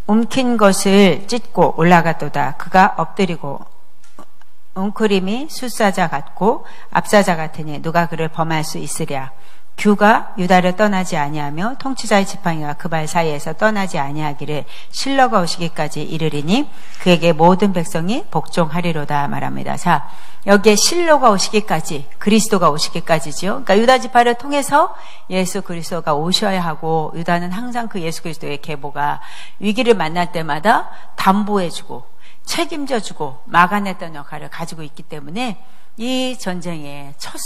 움킨 것을 찢고 올라갔도다. 그가 엎드리고 웅크림이 숫사자 같고 압사자 같으니 누가 그를 범할 수 있으랴. 규가 유다를 떠나지 아니하며 통치자의 지팡이가 그 발 사이에서 떠나지 아니하기를 실로가 오시기까지 이르리니 그에게 모든 백성이 복종하리로다 말합니다. 자, 여기에 실로가 오시기까지 그리스도가 오시기까지죠. 그러니까 유다 지파를 통해서 예수 그리스도가 오셔야 하고 유다는 항상 그 예수 그리스도의 계보가 위기를 만날 때마다 담보해주고 책임져주고 막아냈던 역할을 가지고 있기 때문에 이 전쟁의 첫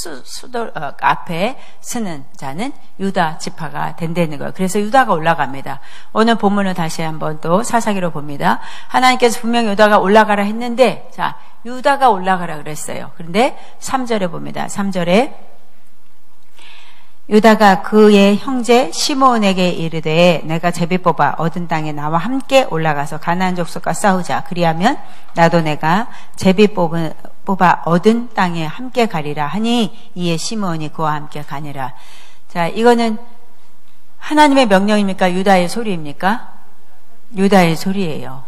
앞에 서는 자는 유다 지파가 된다는 거예요. 그래서 유다가 올라갑니다. 오늘 본문을 다시 한번 또 사사기로 봅니다. 하나님께서 분명히 유다가 올라가라 했는데, 자, 유다가 올라가라 그랬어요. 그런데 3절에 봅니다. 3절에 유다가 그의 형제 시므온에게 이르되 내가 제비 뽑아 얻은 땅에 나와 함께 올라가서 가나안 족속과 싸우자. 그리하면 나도 내가 제비 뽑아 얻은 땅에 함께 가리라 하니 이에 시므온이 그와 함께 가니라. 자, 이거는 하나님의 명령입니까? 유다의 소리입니까? 유다의 소리예요.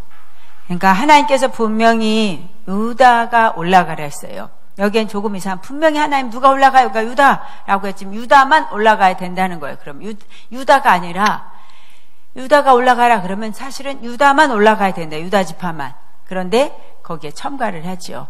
그러니까 하나님께서 분명히 유다가 올라가라 했어요. 여기엔 조금 이상 분명히 하나님 누가 올라가요? 그러니까 유다라고 했지만 유다만 올라가야 된다는 거예요. 그럼 유다가 아니라 유다가 올라가라 그러면 사실은 유다만 올라가야 된다. 유다 지파만. 그런데 거기에 첨가를 하죠.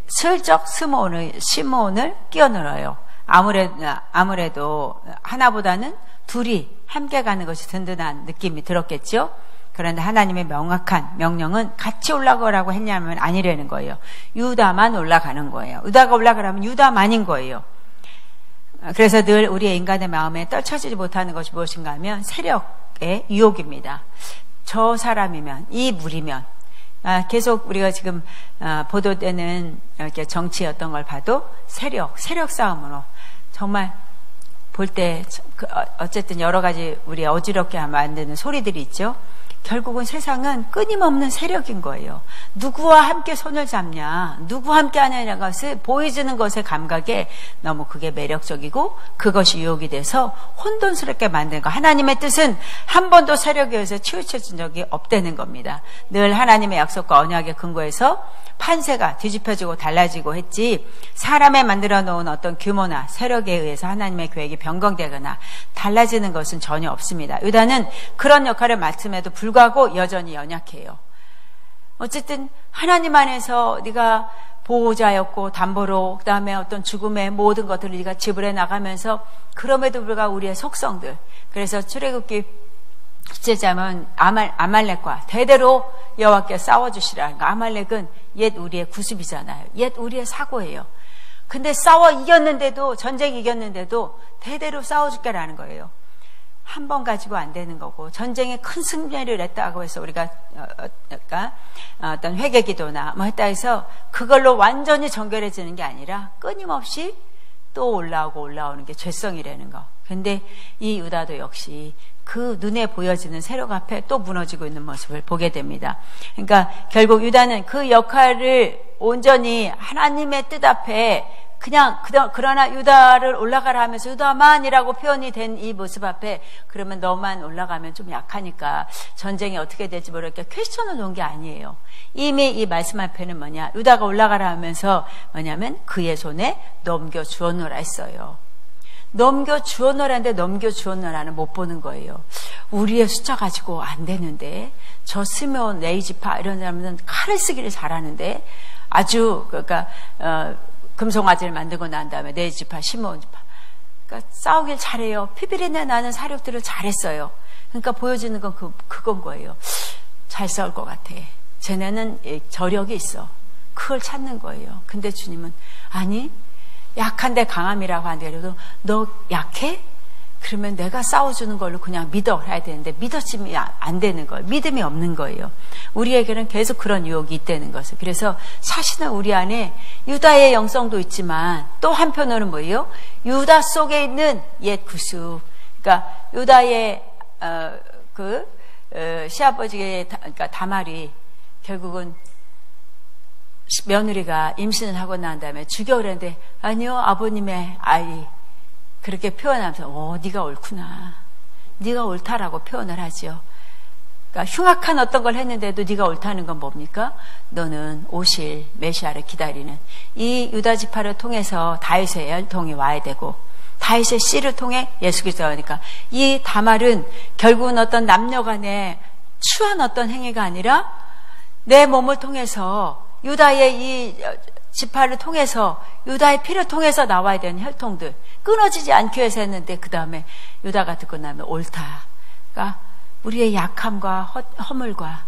슬쩍 시므온을 끼워 넣어요. 아무래도 하나보다는 둘이 함께 가는 것이 든든한 느낌이 들었겠죠. 그런데 하나님의 명확한 명령은 같이 올라가라고 했냐면 아니라는 거예요. 유다만 올라가는 거예요. 유다가 올라가라면 유다만인 거예요. 그래서 늘 우리의 인간의 마음에 떨쳐지지 못하는 것이 무엇인가 하면 세력의 유혹입니다. 저 사람이면, 이 무리면, 계속 우리가 지금 보도되는 이렇게 정치였던 걸 봐도 세력 싸움으로 정말 볼 때 어쨌든 여러 가지 우리 어지럽게 만드는 소리들이 있죠. 결국은 세상은 끊임없는 세력인 거예요. 누구와 함께 손을 잡냐, 누구와 함께 하냐는 것을 보여주는 것의 감각에 너무 그게 매력적이고 그것이 유혹이 돼서 혼돈스럽게 만드는 거. 하나님의 뜻은 한 번도 세력에 의해서 치우쳐진 적이 없다는 겁니다. 늘 하나님의 약속과 언약에 근거해서 판세가 뒤집혀지고 달라지고 했지 사람에 만들어 놓은 어떤 규모나 세력에 의해서 하나님의 계획이 변경되거나 달라지는 것은 전혀 없습니다. 유다는 그런 역할을 맡음에도 불구하고 여전히 연약해요. 어쨌든 하나님 안에서 네가 보호자였고 담보로 그다음에 어떤 죽음의 모든 것들을 네가 지불해 나가면서 그럼에도 불구하고 우리의 속성들, 그래서 출애굽기 17장은 아말렉과 대대로 여호와께 싸워주시라. 그러니까 아말렉은 옛 우리의 구습이잖아요. 옛 우리의 사고예요. 근데 싸워 이겼는데도, 전쟁 이겼는데도 대대로 싸워줄게라는 거예요. 한 번 가지고 안 되는 거고, 전쟁에 큰 승리를 했다고 해서 우리가 어떤 회개기도나 뭐 했다 해서 그걸로 완전히 정결해지는 게 아니라 끊임없이 또 올라오는 게 죄성이라는 거. 근데 이 유다도 역시 그 눈에 보여지는 세력 앞에 또 무너지고 있는 모습을 보게 됩니다. 그러니까 결국 유다는 그 역할을 온전히 하나님의 뜻 앞에 그러나 유다를 올라가라 하면서 유다만이라고 표현이 된 이 모습 앞에 그러면 너만 올라가면 좀 약하니까 전쟁이 어떻게 될지 모르겠게 퀘스천을 놓은 게 아니에요. 이미 이 말씀 앞에는 뭐냐, 유다가 올라가라 하면서 뭐냐면 그의 손에 넘겨주었노라 했어요. 넘겨주었노라는데 넘겨주었노라는 못 보는 거예요. 우리의 숫자 가지고 안 되는데, 저 스메온 레이지파 이런 사람은 칼을 쓰기를 잘하는데, 아주 그러니까 금송아지를 만들고 난 다음에 레이지파, 시므온 지파, 그러니까 싸우길 잘해요. 피비린내 나는 사력들을 잘했어요. 그러니까 보여지는 건 그건 거예요. 잘 싸울 것 같아. 쟤네는 저력이 있어. 그걸 찾는 거예요. 근데 주님은 아니, 약한데 강함이라고 하는데, 그래도 너 약해? 그러면 내가 싸워주는 걸로 그냥 믿어 해야 되는데 믿어지면 안 되는 거예요. 믿음이 없는 거예요. 우리에게는 계속 그런 유혹이 있다는 것을. 그래서 사실은 우리 안에 유다의 영성도 있지만 또 한편으로는 뭐예요? 유다 속에 있는 옛 구수. 그러니까 유다의 시아버지의 그러니까 다말이 결국은 며느리가 임신을 하고 난 다음에 죽여오려는데 아니요, 아버님의 아이, 그렇게 표현하면서 네가 옳구나, 네가 옳다라고 표현을 하죠. 그러니까 흉악한 어떤 걸 했는데도 네가 옳다는 건 뭡니까? 너는 오실 메시아를 기다리는 이 유다 지파를 통해서 다윗의 혈통이 와야 되고 다윗의 씨를 통해 예수 그리스도가 오니까 이 다말은 결국은 어떤 남녀 간의 추한 어떤 행위가 아니라 내 몸을 통해서 유다의 이 지파를 통해서 유다의 피를 통해서 나와야 되는 혈통들 끊어지지 않기 위해서 했는데 그 다음에 유다가 듣고 나면 옳다. 그러니까 우리의 약함과 허물과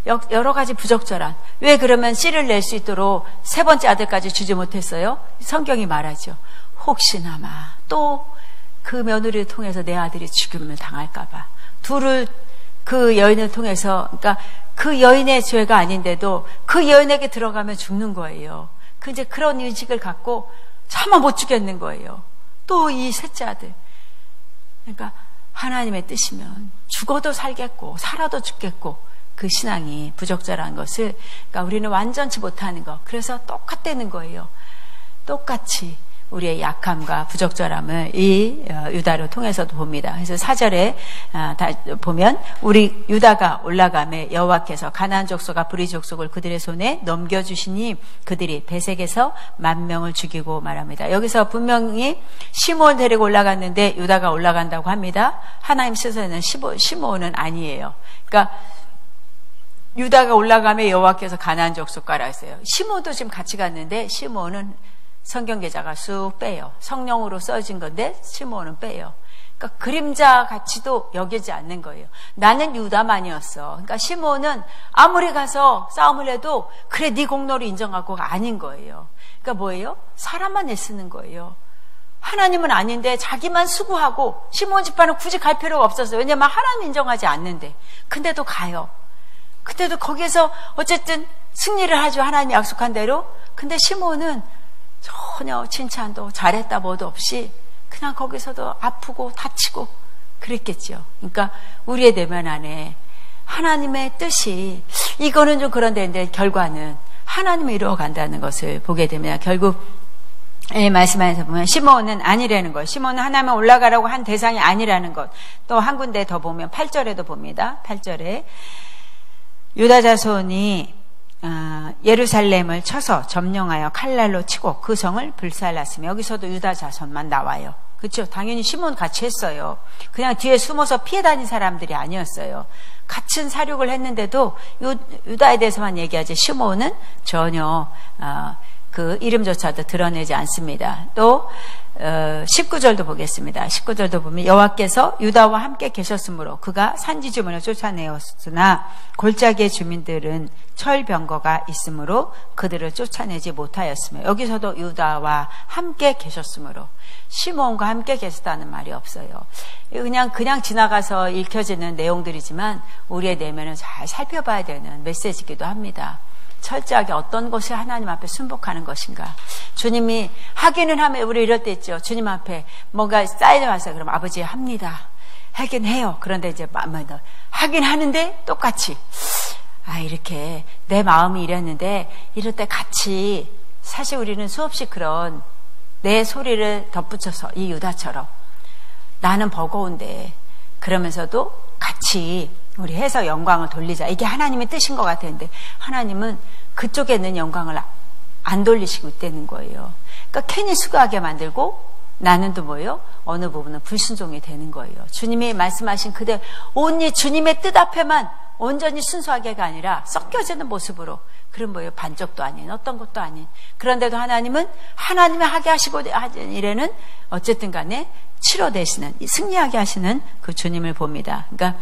여러 가지 부적절한. 왜 그러면 씨를 낼 수 있도록 세 번째 아들까지 주지 못했어요? 성경이 말하죠. 혹시나마 또 그 며느리를 통해서 내 아들이 죽음을 당할까봐. 둘을 그 여인을 통해서, 그러니까 그 여인의 죄가 아닌데도 그 여인에게 들어가면 죽는 거예요. 이제 그런 인식을 갖고 차마 못 죽겠는 거예요. 또 이 셋째 아들. 그러니까 하나님의 뜻이면 죽어도 살겠고 살아도 죽겠고, 그 신앙이 부적절한 것을, 그러니까 우리는 완전치 못하는 것. 그래서 똑같다는 거예요. 똑같이 우리의 약함과 부적절함을 이 유다를 통해서도 봅니다. 그래서 4절에 보면 우리 유다가 올라가매 여호와께서 가나안 족속과 브리 족속을 그들의 손에 넘겨주시니 그들이 베색에서 10,000명을 죽이고 말합니다. 여기서 분명히 시므온 데리고 올라갔는데 유다가 올라간다고 합니다. 하나님 시선에는 시므온은 아니에요. 그러니까 유다가 올라가며 여호와께서 가나안 족속가라 했어요. 시므온도 지금 같이 갔는데 시므온은 성경 기자가 쑥 빼요. 성령으로 써진 건데 시므온은 빼요. 그러니까 그림자 가치도 여기지 않는 거예요. 나는 유다만이었어. 그러니까 시므온은 아무리 가서 싸움을 해도 그래 네 공로를 인정하고가 아닌 거예요. 그러니까 뭐예요? 사람만 애쓰는 거예요. 하나님은 아닌데 자기만 수고하고, 시므온 집안은 굳이 갈 필요가 없었어요. 왜냐면 하나님 인정하지 않는데. 근데도 가요. 그때도 거기에서 어쨌든 승리를 하죠. 하나님이 약속한 대로. 근데 시므온은 전혀 칭찬도 잘했다 뭐도 없이 그냥 거기서도 아프고 다치고 그랬겠죠. 그러니까 우리의 내면 안에 하나님의 뜻이, 이거는 좀 그런데 결과는 하나님이 이루어간다는 것을 보게 되면, 결국 말씀에서 보면 시므온은 아니라는 것, 시므온은 하나님은 올라가라고 한 대상이 아니라는 것. 또 한 군데 더 보면 8절에도 봅니다. 8절에 유다 자손이 예루살렘을 쳐서 점령하여 칼날로 치고 그 성을 불살랐으며, 여기서도 유다 자손만 나와요. 그렇죠? 당연히 시므온 같이 했어요. 그냥 뒤에 숨어서 피해 다닌 사람들이 아니었어요. 같은 사륙을 했는데도 유다에 대해서만 얘기하지 시므온은 전혀 그 이름조차도 드러내지 않습니다. 또 19절도 보겠습니다. 19절도 보면 여호와께서 유다와 함께 계셨으므로 그가 산지 주민을 쫓아내었으나 골짜기의 주민들은 철병거가 있으므로 그들을 쫓아내지 못하였으며, 여기서도 유다와 함께 계셨으므로, 시므온과 함께 계셨다는 말이 없어요. 그냥 지나가서 읽혀지는 내용들이지만 우리의 내면을 잘 살펴봐야 되는 메시지이기도 합니다. 철저하게 어떤 것이 하나님 앞에 순복하는 것인가. 주님이 하기는 하면, 우리 이럴 때 있죠. 주님 앞에 뭔가 쌓여져 왔어요. 그럼 아버지 합니다. 하긴 해요. 그런데 이제 하긴 하는데 똑같이 이렇게 내 마음이 이랬는데, 이럴 때 같이, 사실 우리는 수없이 그런 내 소리를 덧붙여서 이 유다처럼 나는 버거운데 그러면서도 같이 우리 해서 영광을 돌리자. 이게 하나님의 뜻인 것 같았는데 하나님은 그쪽에 있는 영광을 안 돌리시고 있다는 거예요. 그러니까 괜히 수고하게 만들고 나는 또 뭐예요? 어느 부분은 불순종이 되는 거예요. 주님이 말씀하신 그대로 온전히 주님의 뜻 앞에만 온전히 순수하게가 아니라 섞여지는 모습으로, 그런 뭐예요? 반쪽도 아닌, 어떤 것도 아닌. 그런데도 하나님은 하나님이 하게 하시고 하는 일에는 어쨌든 간에 치료되시는, 승리하게 하시는 그 주님을 봅니다. 그러니까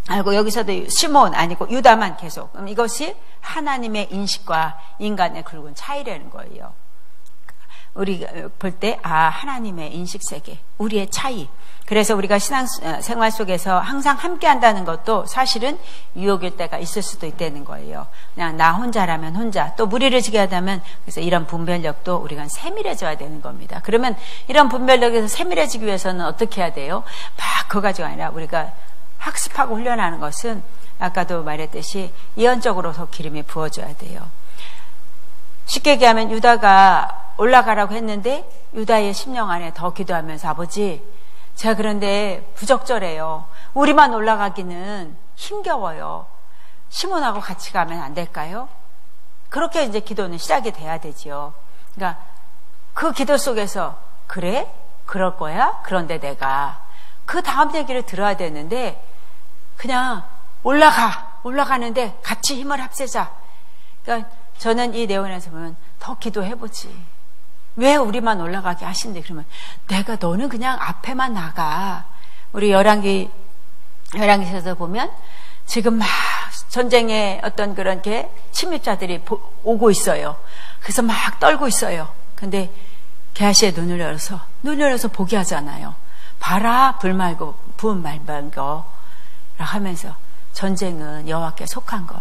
알고 여기서도 시므온 아니고 유다만 계속. 그럼 이것이 하나님의 인식과 인간의 굵은 차이라는 거예요. 우리 볼 때 하나님의 인식 세계, 우리의 차이. 그래서 우리가 신앙생활 속에서 항상 함께 한다는 것도 사실은 유혹일 때가 있을 수도 있다는 거예요. 그냥 나 혼자라면 혼자, 또 무리를 지게 하다면, 그래서 이런 분별력도 우리가 세밀해져야 되는 겁니다. 그러면 이런 분별력에서 세밀해지기 위해서는 어떻게 해야 돼요? 막 그거 가지고 아니라 우리가 학습하고 훈련하는 것은 아까도 말했듯이 예언적으로 더 기름이 부어줘야 돼요. 쉽게 얘기하면 유다가 올라가라고 했는데 유다의 심령 안에 더 기도하면서, 아버지 제가 그런데 부적절해요. 우리만 올라가기는 힘겨워요. 시몬하고 같이 가면 안 될까요? 그렇게 이제 기도는 시작이 돼야 되지요. 그러니까 그 기도 속에서 그래? 그럴 거야? 그런데 내가 그 다음 얘기를 들어야 되는데 그냥 올라가는데 같이 힘을 합세자. 그러니까 저는 이 내용에서 보면 더 기도해보지. 왜 우리만 올라가게 하신대? 그러면 내가, 너는 그냥 앞에만 나가. 우리 열왕기에서 보면 지금 막 전쟁의 어떤 그런 게 침입자들이 오고 있어요. 그래서 막 떨고 있어요. 근데 게하시의 눈을 열어서 보게 하잖아요. 봐라, 불 말고 부은 말고 하면서 전쟁은 여호와께 속한 것.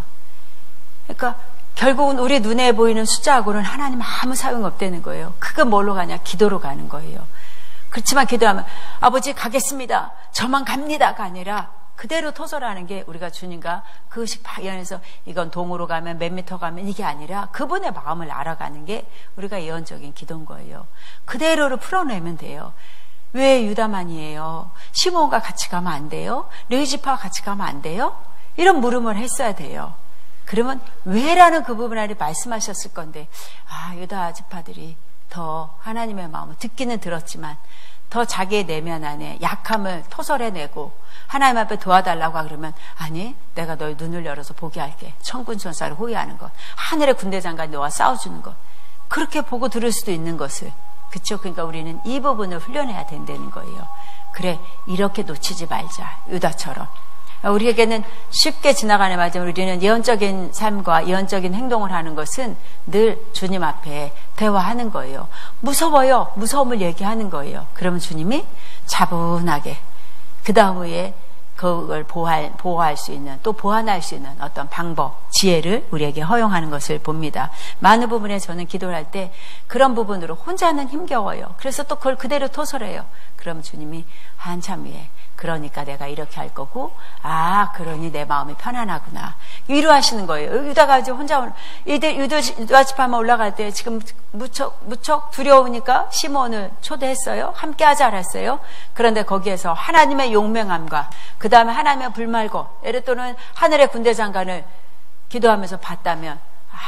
그러니까 결국은 우리 눈에 보이는 숫자하고는 하나님 아무 소용없다는 거예요. 그거 뭘로 가냐? 기도로 가는 거예요. 그렇지만 기도하면 아버지 가겠습니다. 저만 갑니다가 아니라 그대로 토설하는 게 우리가 주님과 그 의식 발견해서 이건 동으로 가면 몇 미터 가면 이게 아니라 그분의 마음을 알아가는 게 우리가 예언적인 기도인 거예요. 그대로를 풀어내면 돼요. 왜 유다만이에요? 시몬과 같이 가면 안 돼요? 레위지파와 같이 가면 안 돼요? 이런 물음을 했어야 돼요. 그러면 왜라는 그 부분 안에 말씀하셨을 건데 유다 지파들이 더 하나님의 마음을 듣기는 들었지만 더 자기의 내면 안에 약함을 토설해내고 하나님 앞에 도와달라고 그러면 아니 내가 너의 눈을 열어서 보게 할게. 천군 천사를 호위하는 것, 하늘의 군대 장관 너와 싸워주는 것, 그렇게 보고 들을 수도 있는 것을, 그렇죠? 그러니까 우리는 이 부분을 훈련해야 된다는 거예요. 그래, 이렇게 놓치지 말자. 유다처럼 우리에게는 쉽게 지나가는 말이지만 우리는 예언적인 삶과 예언적인 행동을 하는 것은 늘 주님 앞에 대화하는 거예요. 무서워요. 무서움을 얘기하는 거예요. 그러면 주님이 차분하게 그 다음에 그걸 보호할 수 있는, 또 보완할 수 있는 어떤 방법, 지혜를 우리에게 허용하는 것을 봅니다. 많은 부분에 저는 기도를 할 때 그런 부분으로 혼자는 힘겨워요. 그래서 또 그걸 그대로 토설해요. 그럼 주님이 한참 후에 그러니까 내가 이렇게 할 거고, 그러니 내 마음이 편안하구나. 위로하시는 거예요. 유다가 이제 혼자, 유다 지파만 올라갈 때 지금 무척 두려우니까 시몬을 초대했어요. 함께 하자 그랬어요. 그런데 거기에서 하나님의 용맹함과, 그 다음에 하나님의 불말고, 예를 또는 하늘의 군대 장관을 기도하면서 봤다면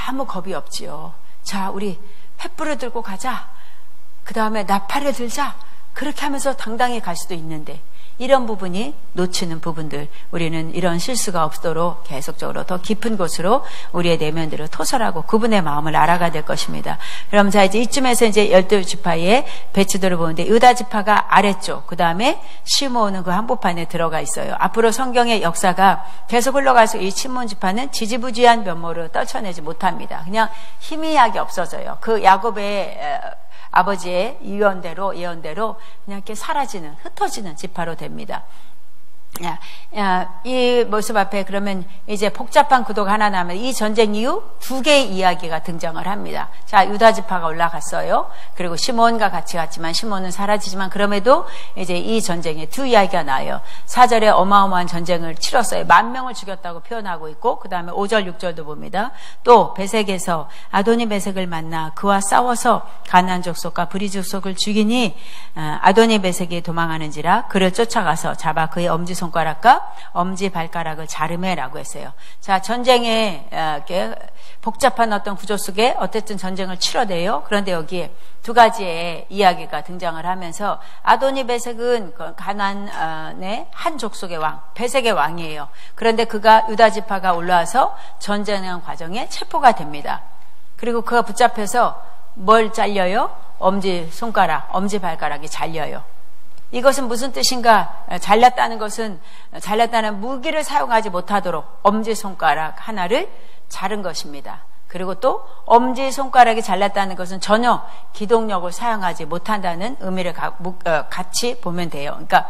아무 겁이 없지요. 자, 우리 횃불을 들고 가자. 그 다음에 나팔을 들자. 그렇게 하면서 당당히 갈 수도 있는데, 이런 부분이 놓치는 부분들, 우리는 이런 실수가 없도록 계속적으로 더 깊은 곳으로 우리의 내면들을 토설하고 그분의 마음을 알아가야 될 것입니다. 그럼 자, 이제 이쯤에서 이제 12지파의 배치도를 보는데, 유다 지파가 아래쪽, 그 다음에 시므온은 그 한복판에 들어가 있어요. 앞으로 성경의 역사가 계속 흘러갈수록 이 시므온 지파는 지지부지한 면모를 떨쳐내지 못합니다. 그냥 희미하게 없어져요. 그 야곱의 아버지의 예언대로 그냥 이렇게 사라지는, 흩어지는 지파로 됩니다. 이 모습 앞에 그러면 이제 복잡한 구도가 하나 나면 이 전쟁 이후 두 개의 이야기가 등장을 합니다. 자, 유다 지파가 올라갔어요. 그리고 시몬과 같이 갔지만 시몬은 사라지지만 그럼에도 이제 이 전쟁에 두 이야기가 나요. 4절에 어마어마한 전쟁을 치렀어요. 10,000명을 죽였다고 표현하고 있고, 그 다음에 5절 6절도 봅니다. 또 베색에서 아도니 베색을 만나 그와 싸워서 가나안 족속과 브리 족속을 죽이니 아도니 베색이 도망하는지라 그를 쫓아가서 잡아 그의 엄지 손가락과 엄지 발가락을 자르매라고 했어요. 자, 전쟁의 복잡한 어떤 구조 속에 어쨌든 전쟁을 치러내요. 그런데 여기에 두 가지의 이야기가 등장을 하면서 아도니 베색은 가나안의 한 족속의 왕, 베색의 왕이에요. 그런데 그가 유다 지파가 올라와서 전쟁하는 과정에 체포가 됩니다. 그리고 그가 붙잡혀서 뭘 잘려요? 엄지 손가락, 엄지 발가락이 잘려요. 이것은 무슨 뜻인가? 잘랐다는 것은 잘랐다는 무기를 사용하지 못하도록 엄지손가락 하나를 자른 것입니다. 그리고 또 엄지손가락이 잘랐다는 것은 전혀 기동력을 사용하지 못한다는 의미를 같이 보면 돼요. 그러니까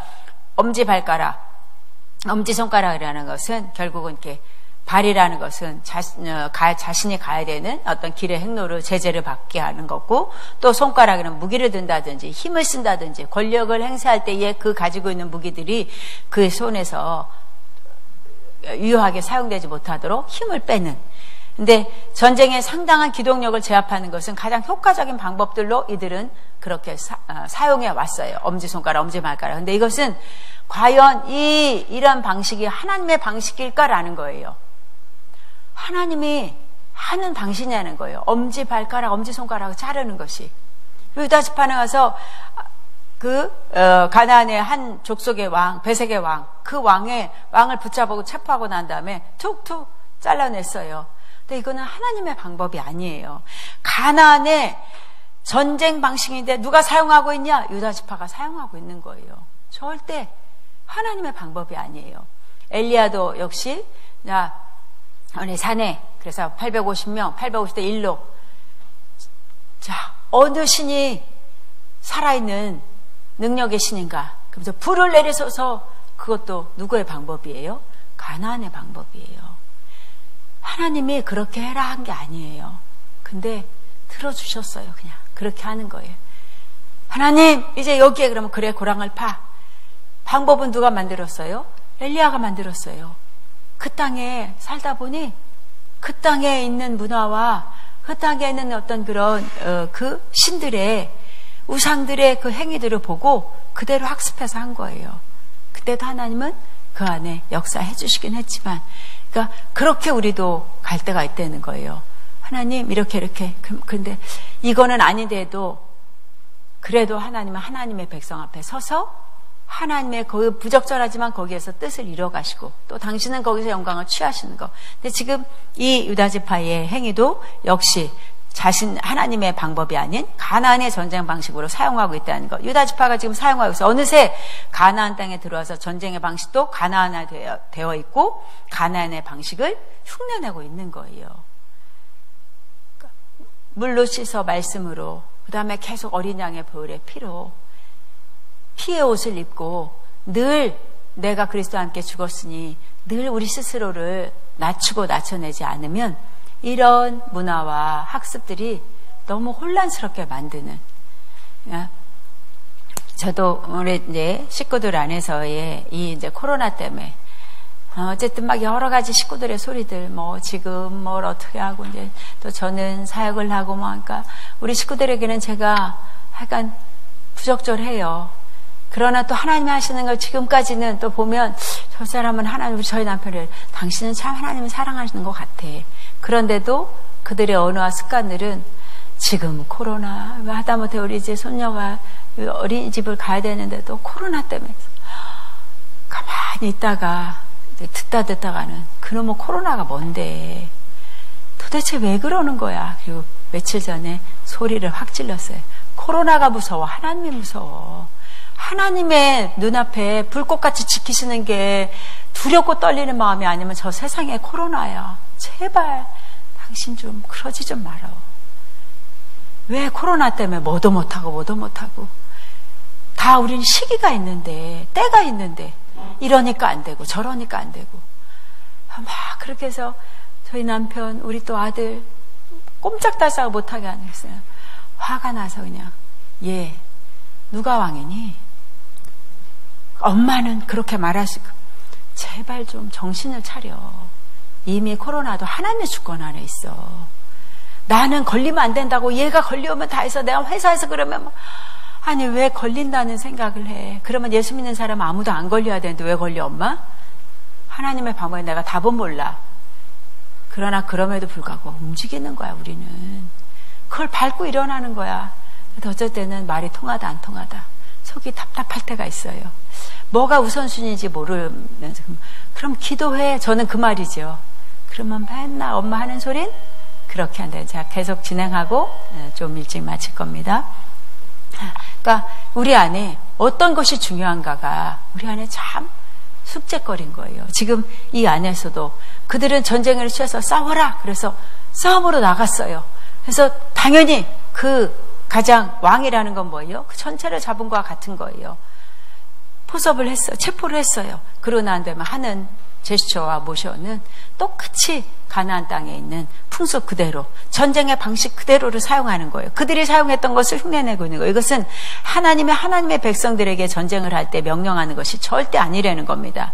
엄지발가락, 엄지손가락이라는 것은 결국은 이렇게 발이라는 것은 자신이 가야 되는 어떤 길의 행로를 제재를 받게 하는 거고, 또 손가락에는 무기를 든다든지 힘을 쓴다든지 권력을 행사할 때에 그 가지고 있는 무기들이 그 손에서 유효하게 사용되지 못하도록 힘을 빼는. 근데 전쟁에 상당한 기동력을 제압하는 것은 가장 효과적인 방법들로 이들은 그렇게 사용해 왔어요. 엄지손가락, 엄지발가락. 근데 이것은 과연 이런 방식이 하나님의 방식일까라는 거예요. 하나님이 하는 방식이냐는 거예요. 엄지발가락, 엄지손가락을 자르는 것이. 유다 지파는 가서 가나안의 한 족속의 왕, 베색의 왕, 그 왕을 붙잡고 체포하고 난 다음에 툭툭 잘라냈어요. 근데 이거는 하나님의 방법이 아니에요. 가나안의 전쟁 방식인데 누가 사용하고 있냐? 유다 지파가 사용하고 있는 거예요. 절대 하나님의 방법이 아니에요. 엘리야도 역시 어느 산에 그래서 850명, 850대 1로 자, 어느 신이 살아있는 능력의 신인가? 그래서 불을 내리소서. 그것도 누구의 방법이에요? 가나안의 방법이에요. 하나님이 그렇게 해라 한 게 아니에요. 근데 들어주셨어요. 그냥 그렇게 하는 거예요. 하나님 이제 여기에 그러면 그래 고랑을 파. 방법은 누가 만들었어요? 엘리야가 만들었어요. 그 땅에 살다 보니 그 땅에 있는 문화와 그 땅에 있는 어떤 그런 그 신들의 우상들의 그 행위들을 보고 그대로 학습해서 한 거예요. 그때도 하나님은 그 안에 역사해 주시긴 했지만, 그러니까 그렇게 우리도 갈 때가 있다는 거예요. 하나님 이렇게 근데 이거는 아닌데도 그래도 하나님은 하나님의 백성 앞에 서서 하나님의 그 부적절하지만 거기에서 뜻을 이뤄가시고 또 당신은 거기서 영광을 취하시는 거. 근데 지금 이 유다지파의 행위도 역시 자신 하나님의 방법이 아닌 가나안의 전쟁 방식으로 사용하고 있다는 거. 유다지파가 지금 사용하고 있어요. 어느새 가나안 땅에 들어와서 전쟁의 방식도 가나안화 되어 있고 가나안의 방식을 흉내내고 있는 거예요. 물로 씻어 말씀으로, 그 다음에 계속 어린 양의 보혈의 피로, 피의 옷을 입고 늘 내가 그리스도와 함께 죽었으니 늘 우리 스스로를 낮추고 낮춰내지 않으면 이런 문화와 학습들이 너무 혼란스럽게 만드는. 저도 우리 이제 식구들 안에서의 이 이제 코로나 때문에 어쨌든 막 여러 가지 식구들의 소리들, 뭐 지금 뭘 어떻게 하고 이제 또 저는 사역을 하고 뭐 하니까 우리 식구들에게는 제가 약간 부적절해요. 그러나 또 하나님이 하시는 걸 지금까지는 또 보면 저 사람은 하나님, 저희 남편을 당신은 참 하나님을 사랑하시는 것 같아. 그런데도 그들의 언어와 습관들은 지금 코로나, 하다못해 우리 이제 손녀가 어린이집을 가야 되는데도 코로나 때문에 가만히 있다가 듣다가는 그놈의 코로나가 뭔데 도대체 왜 그러는 거야. 그리고 며칠 전에 소리를 확 질렀어요. 코로나가 무서워, 하나님이 무서워. 하나님의 눈앞에 불꽃같이 지키시는 게 두렵고 떨리는 마음이 아니면 저 세상에 코로나야. 제발 당신 좀 그러지 좀 말어. 왜 코로나 때문에 뭐도 못하고 다 우린 시기가 있는데, 때가 있는데 이러니까 안 되고 저러니까 안 되고 막 그렇게 해서 저희 남편, 우리 또 아들 꼼짝달싹 못하게 안 했어요. 화가 나서 그냥 얘 누가 왕이니? 엄마는 그렇게 말하시고 제발 좀 정신을 차려. 이미 코로나도 하나님의 주권 안에 있어. 나는 걸리면 안 된다고 얘가 걸리면 다 해서 내가 회사에서 그러면 아니 왜 걸린다는 생각을 해. 그러면 예수 믿는 사람은 아무도 안 걸려야 되는데 왜 걸려 엄마? 하나님의 방법에 내가 답은 몰라. 그러나 그럼에도 불구하고 움직이는 거야. 우리는 그걸 밟고 일어나는 거야. 어쩔 때는 말이 통하다 안 통하다 속이 답답할 때가 있어요. 뭐가 우선순위인지 모르면서 그럼 기도해. 저는 그 말이죠. 그러면 맨날 엄마 하는 소린 그렇게 한다. 제가 계속 진행하고 좀 일찍 마칠 겁니다. 그러니까 우리 안에 어떤 것이 중요한가가 우리 안에 참 숙제거리인 거예요. 지금 이 안에서도 그들은 전쟁을 취해서 싸워라. 그래서 싸움으로 나갔어요. 그래서 당연히 그 가장 왕이라는 건 뭐예요? 그 전체를 잡은 것과 같은 거예요. 포섭을 했어요. 체포를 했어요. 그러고 난 다음에 하는 제스처와 모션은 똑같이 가나안 땅에 있는 풍속 그대로, 전쟁의 방식 그대로를 사용하는 거예요. 그들이 사용했던 것을 흉내내고 있는 거예요. 이것은 하나님의 백성들에게 전쟁을 할 때 명령하는 것이 절대 아니라는 겁니다.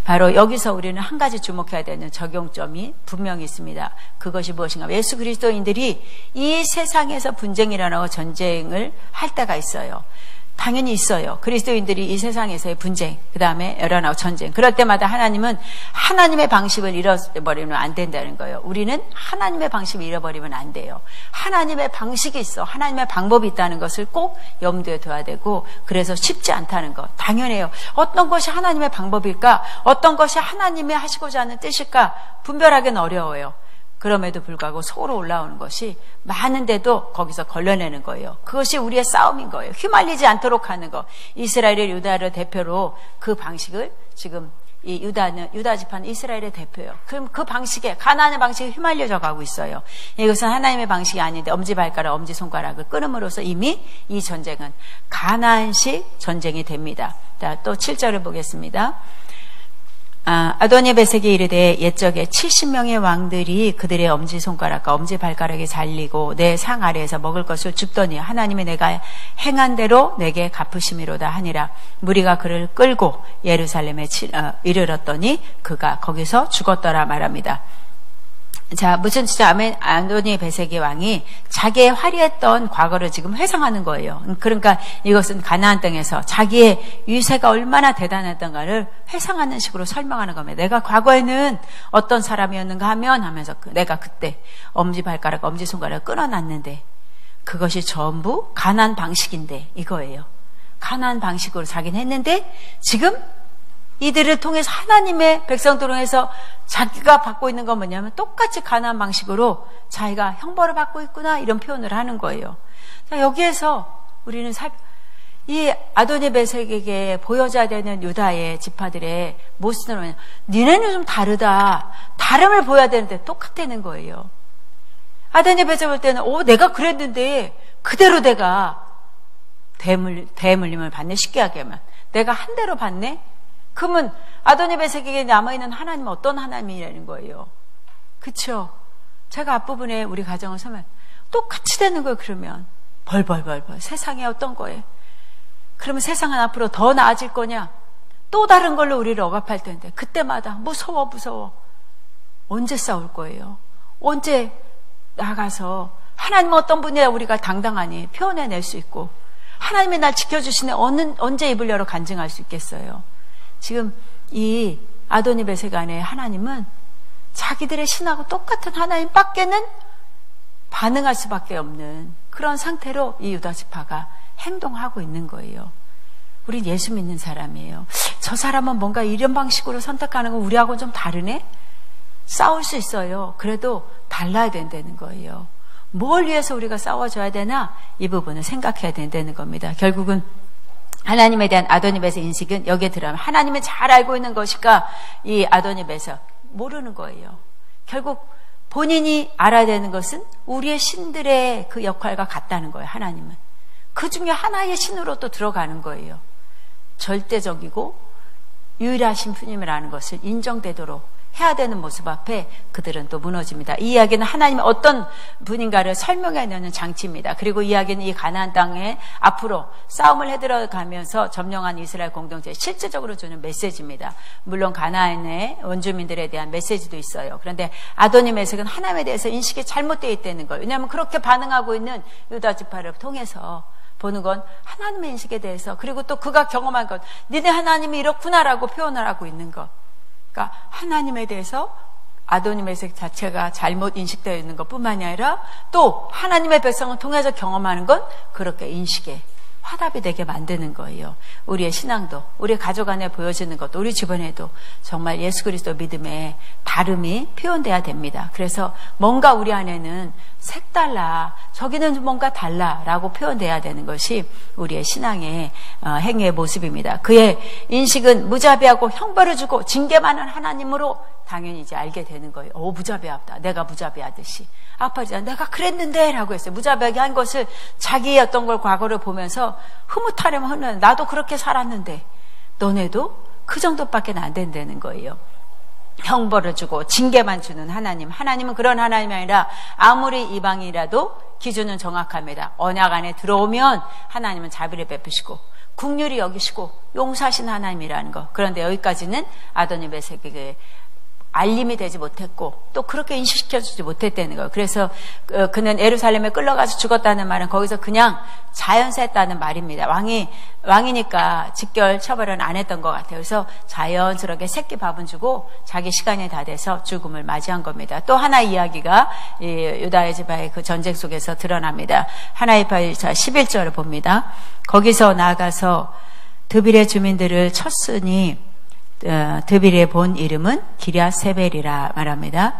바로 여기서 우리는 한 가지 주목해야 되는 적용점이 분명히 있습니다. 그것이 무엇인가? 예수 그리스도인들이 이 세상에서 분쟁이 일어나고 전쟁을 할 때가 있어요. 당연히 있어요. 그리스도인들이 이 세상에서의 분쟁, 그 다음에 일어나고 전쟁. 그럴 때마다 하나님은 하나님의 방식을 잃어버리면 안 된다는 거예요. 우리는 하나님의 방식을 잃어버리면 안 돼요. 하나님의 방식이 있어. 하나님의 방법이 있다는 것을 꼭 염두에 둬야 되고, 그래서 쉽지 않다는 거. 당연해요. 어떤 것이 하나님의 방법일까? 어떤 것이 하나님의 하시고자 하는 뜻일까? 분별하기는 어려워요. 그럼에도 불구하고 속으로 올라오는 것이 많은데도 거기서 걸러내는 거예요. 그것이 우리의 싸움인 거예요. 휘말리지 않도록 하는 거. 이스라엘의 유다를 대표로 그 방식을 지금 이 유다 지파는 이스라엘의 대표예요. 그럼 그 방식에, 가나안의 방식에 휘말려져 가고 있어요. 이것은 하나님의 방식이 아닌데 엄지발가락, 엄지손가락을 끊음으로써 이미 이 전쟁은 가나안식 전쟁이 됩니다. 자, 또 7절을 보겠습니다. 아도니베섹이 이르되 옛적에 70명의 왕들이 그들의 엄지손가락과 엄지발가락에 잘리고 내 상 아래에서 먹을 것을 줍더니 하나님이 내가 행한 대로 내게 갚으심이로다 하니라. 무리가 그를 끌고 예루살렘에 이르렀더니 그가 거기서 죽었더라 말합니다. 자, 무슨 진짜 아도니베섹의 왕이 자기의 화려했던 과거를 지금 회상하는 거예요. 그러니까 이것은 가나안 땅에서 자기의 유세가 얼마나 대단했던가를 회상하는 식으로 설명하는 겁니다. 내가 과거에는 어떤 사람이었는가 하면서 내가 그때 엄지발가락, 엄지손가락을 끊어놨는데 그것이 전부 가나안 방식인데 이거예요. 가나안 방식으로 자기는 했는데 지금 이들을 통해서 하나님의 백성들을 통해서 자기가 받고 있는 건 뭐냐면 똑같이 가나안 방식으로 자기가 형벌을 받고 있구나 이런 표현을 하는 거예요. 자, 여기에서 우리는 이 아도니베섹에게 보여줘야 되는 유다의 지파들의 모습은 뭐냐, 니네는 좀 다르다. 다름을 보여야 되는데 똑같다는 거예요. 아도니베섹 볼 때는 내가 그랬는데 그대로 내가 대물림을 받네. 쉽게 하면 내가 한 대로 받네. 그러면 아도니베섹에게 남아있는 하나님은 어떤 하나님이라는 거예요. 그렇죠? 제가 앞부분에 우리 가정을 서면 똑같이 되는 거예요. 그러면 벌벌 세상에 어떤 거예요? 그러면 세상은 앞으로 더 나아질 거냐? 또 다른 걸로 우리를 억압할 텐데 그때마다 무서워 언제 싸울 거예요? 언제 나가서 하나님은 어떤 분이라 우리가 당당하니 표현해낼 수 있고 하나님이 날 지켜주시네 언제 입을 열어 간증할 수 있겠어요? 지금 이 아도니베섹 안에 하나님은 자기들의 신하고 똑같은 하나님 밖에는 반응할 수밖에 없는 그런 상태로 이 유다 지파가 행동하고 있는 거예요. 우린 예수 믿는 사람이에요. 저 사람은 뭔가 이런 방식으로 선택하는 건 우리하고는 좀 다르네? 싸울 수 있어요. 그래도 달라야 된다는 거예요. 뭘 위해서 우리가 싸워줘야 되나? 이 부분을 생각해야 된다는 겁니다. 결국은 하나님에 대한 아도니베섹 인식은 여기에 들어가면 하나님은 잘 알고 있는 것일까? 이 아도니베섹 모르는 거예요. 결국 본인이 알아야 되는 것은 우리의 신들의 그 역할과 같다는 거예요. 하나님은. 그 중에 하나의 신으로 또 들어가는 거예요. 절대적이고 유일하신 분임이라는 것을 인정되도록 해야 되는 모습 앞에 그들은 또 무너집니다. 이 이야기는 하나님이 어떤 분인가를 설명해내는 장치입니다. 그리고 이 이야기는 이 가나안 땅에 앞으로 싸움을 해들어가면서 점령한 이스라엘 공동체에 실질적으로 주는 메시지입니다. 물론 가나안의 원주민들에 대한 메시지도 있어요. 그런데 아도니메섹은 하나님에 대해서 인식이 잘못되어 있다는 거예요. 왜냐하면 그렇게 반응하고 있는 유다 지파를 통해서 보는 건 하나님의 인식에 대해서 그리고 또 그가 경험한 것 니네 하나님이 이렇구나라고 표현을 하고 있는 것. 그러니까 하나님에 대해서 아도니메섹 자체가 잘못 인식되어 있는 것뿐만이 아니라 또 하나님의 백성을 통해서 경험하는 건 그렇게 인식에 화답이 되게 만드는 거예요. 우리의 신앙도 우리 가족 안에 보여지는 것도 우리 주변에도 정말 예수 그리스도 믿음의 다름이 표현돼야 됩니다. 그래서 뭔가 우리 안에는 색달라 저기는 뭔가 달라라고 표현돼야 되는 것이 우리의 신앙의 행위의 모습입니다. 그의 인식은 무자비하고 형벌을 주고 징계 많은 하나님으로 당연히 이제 알게 되는 거예요. 무자비하다. 내가 무자비하듯이. 아파지자 내가 그랬는데 라고 했어요. 무자비하게 한 것을 자기의 어떤 걸 과거를 보면서 흐뭇하려면 흐뭇 나도 그렇게 살았는데 너네도 그 정도밖에 안 된다는 거예요. 형벌을 주고 징계만 주는 하나님. 하나님은 그런 하나님이 아니라 아무리 이방이라도 기준은 정확합니다. 언약 안에 들어오면 하나님은 자비를 베푸시고 긍휼히 여기시고 용서하신 하나님이라는 거. 그런데 여기까지는 아도니베섹에게 알림이 되지 못했고 또 그렇게 인식시켜주지 못했다는 거예요. 그래서 그는 예루살렘에 끌려가서 죽었다는 말은 거기서 그냥 자연사했다는 말입니다. 왕이니까 직결 처벌은 안 했던 것 같아요. 그래서 자연스럽게 새끼 밥은 주고 자기 시간이 다 돼서 죽음을 맞이한 겁니다. 또 하나 이야기가 유다의 지파의 그 전쟁 속에서 드러납니다. 하나의 파 11절을 봅니다. 거기서 나아가서 드빌의 주민들을 쳤으니 드빌의 본 이름은 기랴세벨이라 말합니다.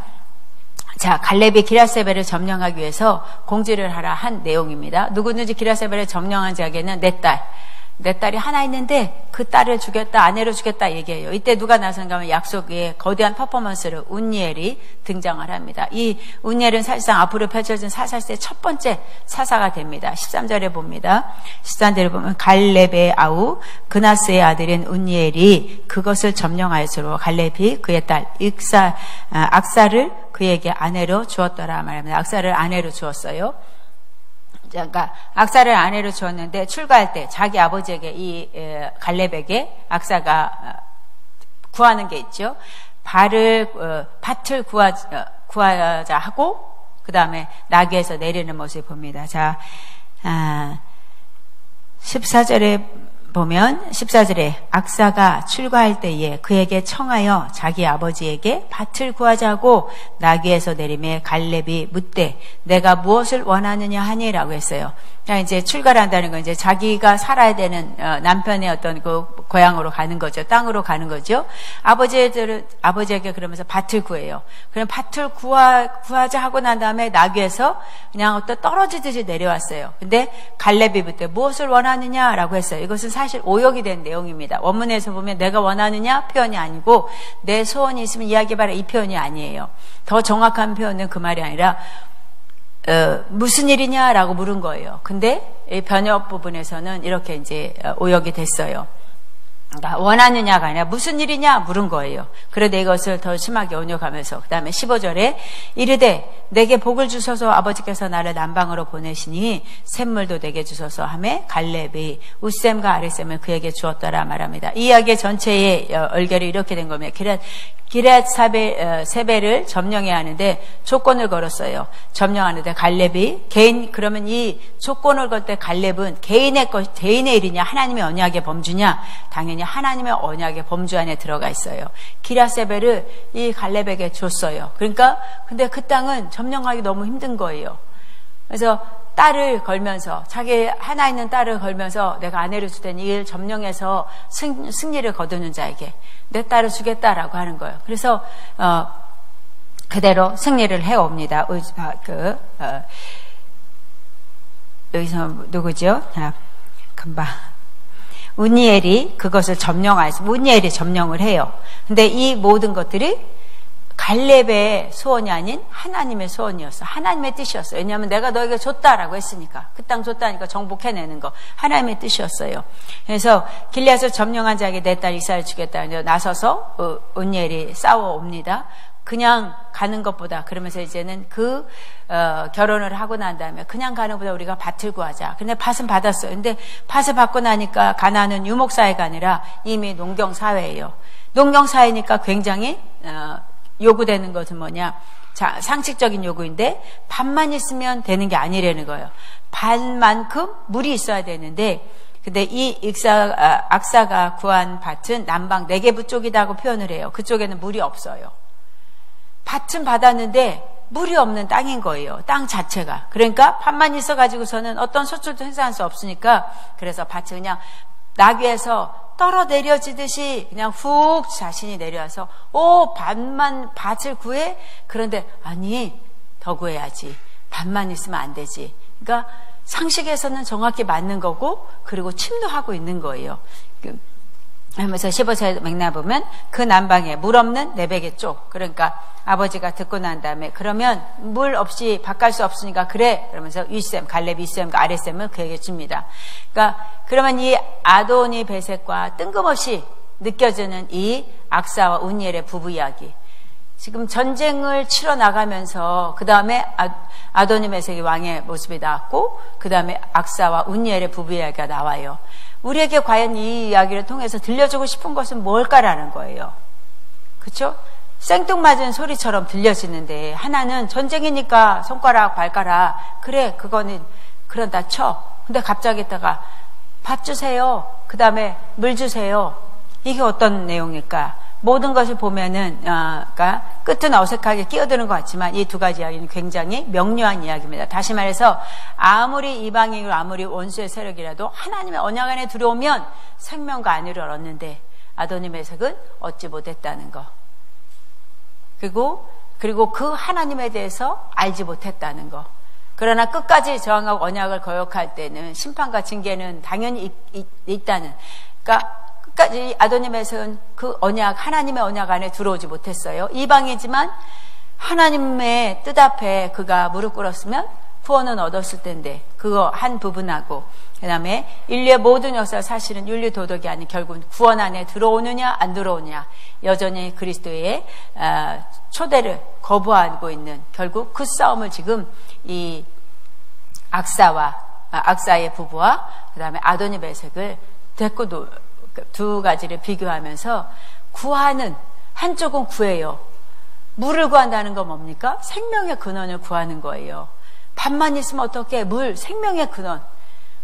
자, 갈렙이 기랴세벨을 점령하기 위해서 공지를 하라 한 내용입니다. 누구든지 기랴세벨을 점령한 자에게는 내 딸, 내 딸이 하나 있는데 그 딸을 주겠다, 아내로 주겠다 얘기해요. 이때 누가 나선가 하면 약속의 거대한 퍼포먼스로 운니엘이 등장을 합니다. 이 운니엘은 사실상 앞으로 펼쳐진 사사시대의 첫 번째 사사가 됩니다. 13절에 봅니다. 13절에 보면 갈렙의 아우 그나스의 아들인 운니엘이 그것을 점령하였으므로 갈렙이 그의 딸 악사를 그에게 아내로 주었더라 말합니다. 악사를 아내로 주었어요. 그러니까 악사를 아내로 주었는데 출가할 때 자기 아버지에게 이 갈렙에게 악사가 구하는 게 있죠. 밭을 구하자 하고 그 다음에 나귀에서 내리는 모습을 봅니다. 자, 14절에 보면 14절에 악사가 출가할 때에 그에게 청하여 자기 아버지에게 밭을 구하자고 나귀에서 내림에 갈렙이 묻되 내가 무엇을 원하느냐 하니라고 했어요. 그러니까 이제 출가를 한다는 건 이제 자기가 살아야 되는 남편의 어떤 그 고향으로 가는 거죠. 땅으로 가는 거죠. 아버지에게 그러면서 밭을 구해요. 그럼 밭을 구하자 하고 난 다음에 나귀에서 그냥 어떤 떨어지듯이 내려왔어요. 근데 갈렙이 묻되 무엇을 원하느냐라고 했어요. 이것은 사실 오역이 된 내용입니다. 원문에서 보면 내가 원하느냐 표현이 아니고 내 소원이 있으면 이야기해봐라 이 표현이 아니에요. 더 정확한 표현은 그 말이 아니라 무슨 일이냐라고 물은 거예요. 근데 이 번역 부분에서는 이렇게 이제 오역이 됐어요. 그러니까 원하느냐가 아니라 무슨 일이냐 물은 거예요. 그런데 이것을 더 심하게 온역하면서 그 다음에 15절에 이르되 내게 복을 주셔서 아버지께서 나를 남방으로 보내시니 샘물도 내게 주셔서 하매 갈렙이 웃셈과 아랫셈을 그에게 주었더라 말합니다. 이 이야기의 전체의 얼결이 이렇게 된 겁니다. 기럇 세벨을 점령해야 하는데 조건을 걸었어요. 점령하는데 갈렙이 그러면 이 조건을 걸 때 갈렙은 개인의 일이냐 하나님의 언약의 범주냐? 당연히 하나님의 언약의 범주 안에 들어가 있어요. 기럇 세벨을 이 갈렙에게 줬어요. 그러니까 근데 그 땅은 점령하기 너무 힘든 거예요. 그래서 딸을 걸면서 자기 하나 있는 딸을 걸면서 내가 아내를 줄 테니 이를 점령해서 승리를 거두는 자에게 내 딸을 주겠다라고 하는 거예요. 그래서 그대로 승리를 해옵니다. 여기서 누구죠? 금방 운니엘이 그것을 점령하여서 운니엘이 점령을 해요. 근데 이 모든 것들이 갈렙의 소원이 아닌 하나님의 소원이었어. 하나님의 뜻이었어요. 왜냐하면 내가 너에게 줬다라고 했으니까. 그 땅 줬다니까 정복해내는 거. 하나님의 뜻이었어요. 그래서 길앗을 점령한 자에게 내 딸 이사를 주겠다. 나서서 운니엘이 싸워옵니다. 그냥 가는 것보다 그러면서 이제는 결혼을 하고 난 다음에 그냥 가는 것보다 우리가 밭을 구하자. 근데 밭은 받았어요. 근데 밭을 받고 나니까 가나안은 유목사회가 아니라 이미 농경사회예요. 농경사회니까 굉장히 요구되는 것은 뭐냐? 자, 상식적인 요구인데 밭만 있으면 되는 게 아니라는 거예요. 밭만큼 물이 있어야 되는데 근데 이 악사가 구한 밭은 남방 네게부 쪽이라고 표현을 해요. 그쪽에는 물이 없어요. 밭은 받았는데 물이 없는 땅인 거예요. 땅 자체가. 그러니까 밭만 있어가지고서는 어떤 소출도 생산할 수 없으니까 그래서 밭을 그냥 나귀에서 떨어 내려지듯이 그냥 훅 자신이 내려와서 밭을 구해? 그런데 아니 더 구해야지. 밭만 있으면 안 되지. 그러니까 상식에서는 정확히 맞는 거고 그리고 침노하고 있는 거예요. 하면서 15절 맥락 보면 그 남방에 물 없는 내백의 쪽. 그러니까 아버지가 듣고 난 다음에 그러면 물 없이 밭 갈 수 없으니까 그래. 그러면서 갈렙 윗셈과 아랫셈을 그에게 줍니다. 그러니까 그러면 이 아도니 베셋과 뜬금없이 느껴지는 이 악사와 운니엘의 부부 이야기. 지금 전쟁을 치러 나가면서 그 다음에 아도니 베셋이 왕의 모습이 나왔고 그 다음에 악사와 운니엘의 부부 이야기가 나와요. 우리에게 과연 이 이야기를 통해서 들려주고 싶은 것은 뭘까라는 거예요. 그렇죠? 생뚱맞은 소리처럼 들려지는데 하나는 전쟁이니까 손가락 발가락 그래 그거는 그런다 쳐. 근데 갑자기 있다가 밥 주세요. 그 다음에 물 주세요. 이게 어떤 내용일까? 모든 것을 보면은 그러니까 끝은 어색하게 끼어드는 것 같지만 이 두 가지 이야기는 굉장히 명료한 이야기입니다. 다시 말해서 아무리 이방인이고 아무리 원수의 세력이라도 하나님의 언약 안에 들어오면 생명과 안위를 얻는데 아도니 베셋은 얻지 못했다는 거. 그리고 그 하나님에 대해서 알지 못했다는 거. 그러나 끝까지 저항하고 언약을 거역할 때는 심판과 징계는 당연히 있다는. 그러니까 끝까지 아도니베섹은 그 언약, 하나님의 언약 안에 들어오지 못했어요. 이방이지만 하나님의 뜻 앞에 그가 무릎 꿇었으면 구원은 얻었을 텐데, 그거 한 부분하고, 그 다음에 인류의 모든 역사, 사실은 윤리 도덕이 아닌 결국은 구원 안에 들어오느냐 안 들어오느냐, 여전히 그리스도의 초대를 거부하고 있는, 결국 그 싸움을 지금 이 악사의 부부와 그 다음에 아도니베섹을 데리고 두 가지를 비교하면서 구하는, 한쪽은 구해요. 물을 구한다는 건 뭡니까? 생명의 근원을 구하는 거예요. 밥만 있으면 어떻게? 물, 생명의 근원.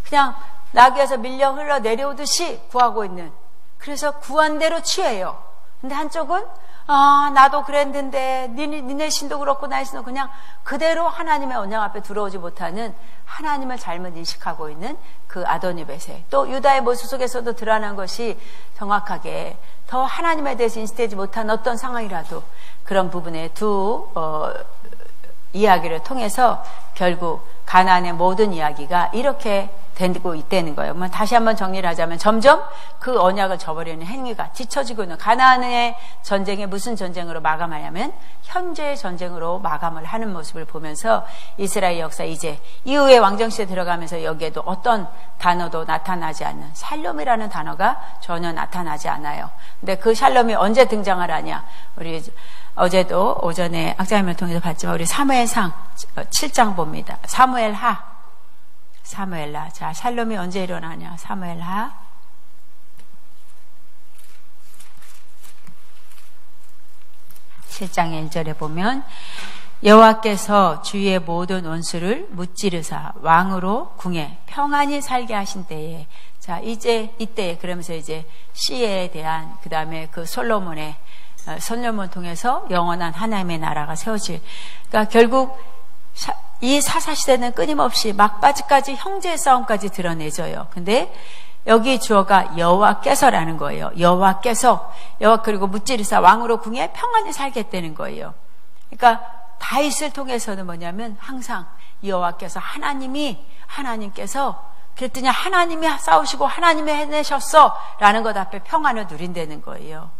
그냥 나귀에서 밀려 흘러 내려오듯이 구하고 있는. 그래서 구한 대로 취해요. 근데 한쪽은 나도 그랬는데 니네 신도 그렇고 나의 신도, 그냥 그대로 하나님의 언약 앞에 들어오지 못하는, 하나님을 잘못 인식하고 있는 그 아도니베섹. 또 유다의 모습 속에서도 드러난 것이 정확하게 더 하나님에 대해서 인식되지 못한 어떤 상황이라도 그런 부분에 두 이야기를 통해서 결국 가나안의 모든 이야기가 이렇게 되고 있다는 거예요. 다시 한번 정리를 하자면 점점 그 언약을 저버리는 행위가 뒤처지고 있는, 가나안의 전쟁에 무슨 전쟁으로 마감하냐면 현재의 전쟁으로 마감을 하는 모습을 보면서 이스라엘 역사, 이제 이후에 왕정시대에 들어가면서 여기에도 어떤 단어도 나타나지 않는, 샬롬이라는 단어가 전혀 나타나지 않아요. 근데 그 샬롬이 언제 등장을 하냐, 우리 어제도 오전에 악자님을 통해서 봤지만 우리 사무엘상 7장 봅니다. 사무엘하. 자, 샬롬이 언제 일어나냐? 사무엘하 7장의 1절에 보면, 여호와께서 주의 모든 원수를 무찌르사 왕으로 궁에 평안히 살게 하신 때에, 자, 이때에, 그러면서 이제 시에 대한, 그 다음에 그 솔로몬을 통해서 영원한 하나님의 나라가 세워질. 그러니까 결국 이 사사시대는 끊임없이 막바지까지 형제의 싸움까지 드러내져요. 근데 여기 주어가 여호와께서라는 거예요. 여호와께서, 그리고 무찌르사 왕으로 궁에 평안히 살겠다는 거예요. 그러니까 다윗을 통해서는 뭐냐면 항상 여호와께서, 하나님께서 그랬더니 하나님이 싸우시고 하나님이 해내셨어 라는 것 앞에 평안을 누린다는 거예요.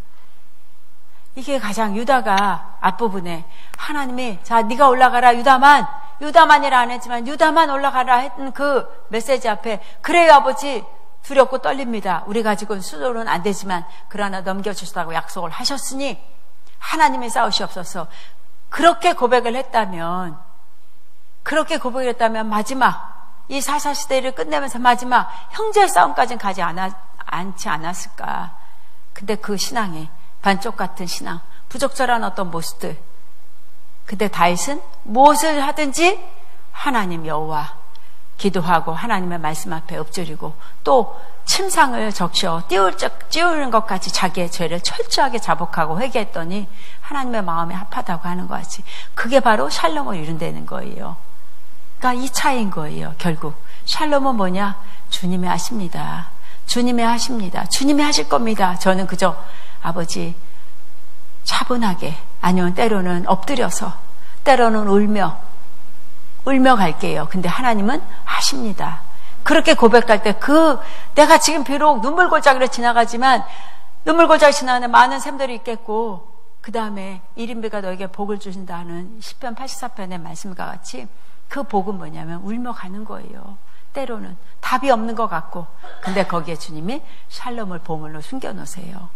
이게 가장, 유다가 앞부분에 하나님이, 자, 네가 올라가라, 유다만이라 안 했지만 유다만 올라가라 했던 그 메시지 앞에, 그래요 아버지, 두렵고 떨립니다. 우리 가지고는 수도로는 안 되지만 그러나 넘겨주시다고 약속을 하셨으니 하나님이 싸우시옵소서. 그렇게 고백을 했다면 마지막 이 사사시대를 끝내면서 마지막 형제의 싸움까지는 가지 않지 않았을까. 근데 그 신앙에 반쪽 같은 신앙, 부적절한 어떤 모습들. 근데 다윗은 무엇을 하든지 하나님 여호와 기도하고 하나님의 말씀 앞에 엎드리고, 또 침상을 적셔 띄우는 것까지 자기의 죄를 철저하게 자복하고 회개했더니 하나님의 마음에 합하다고 하는 것 같이, 그게 바로 샬롬을 이룬다는 거예요. 그러니까 이 차이인 거예요. 결국 샬롬은 뭐냐? 주님이 하십니다. 주님이 하실 겁니다. 저는 그저 아버지 차분하게, 아니면 때로는 엎드려서, 때로는 울며 갈게요. 근데 하나님은 하십니다. 그렇게 고백할 때, 내가 지금 비록 눈물골짜기로 지나가지만, 눈물골짜기 지나가는 많은 샘들이 있겠고, 그 다음에 일인비가 너에게 복을 주신다는 시편 84편의 말씀과 같이, 그 복은 뭐냐면 울며 가는 거예요. 때로는 답이 없는 것 같고, 근데 거기에 주님이 샬롬을 보물로 숨겨놓으세요.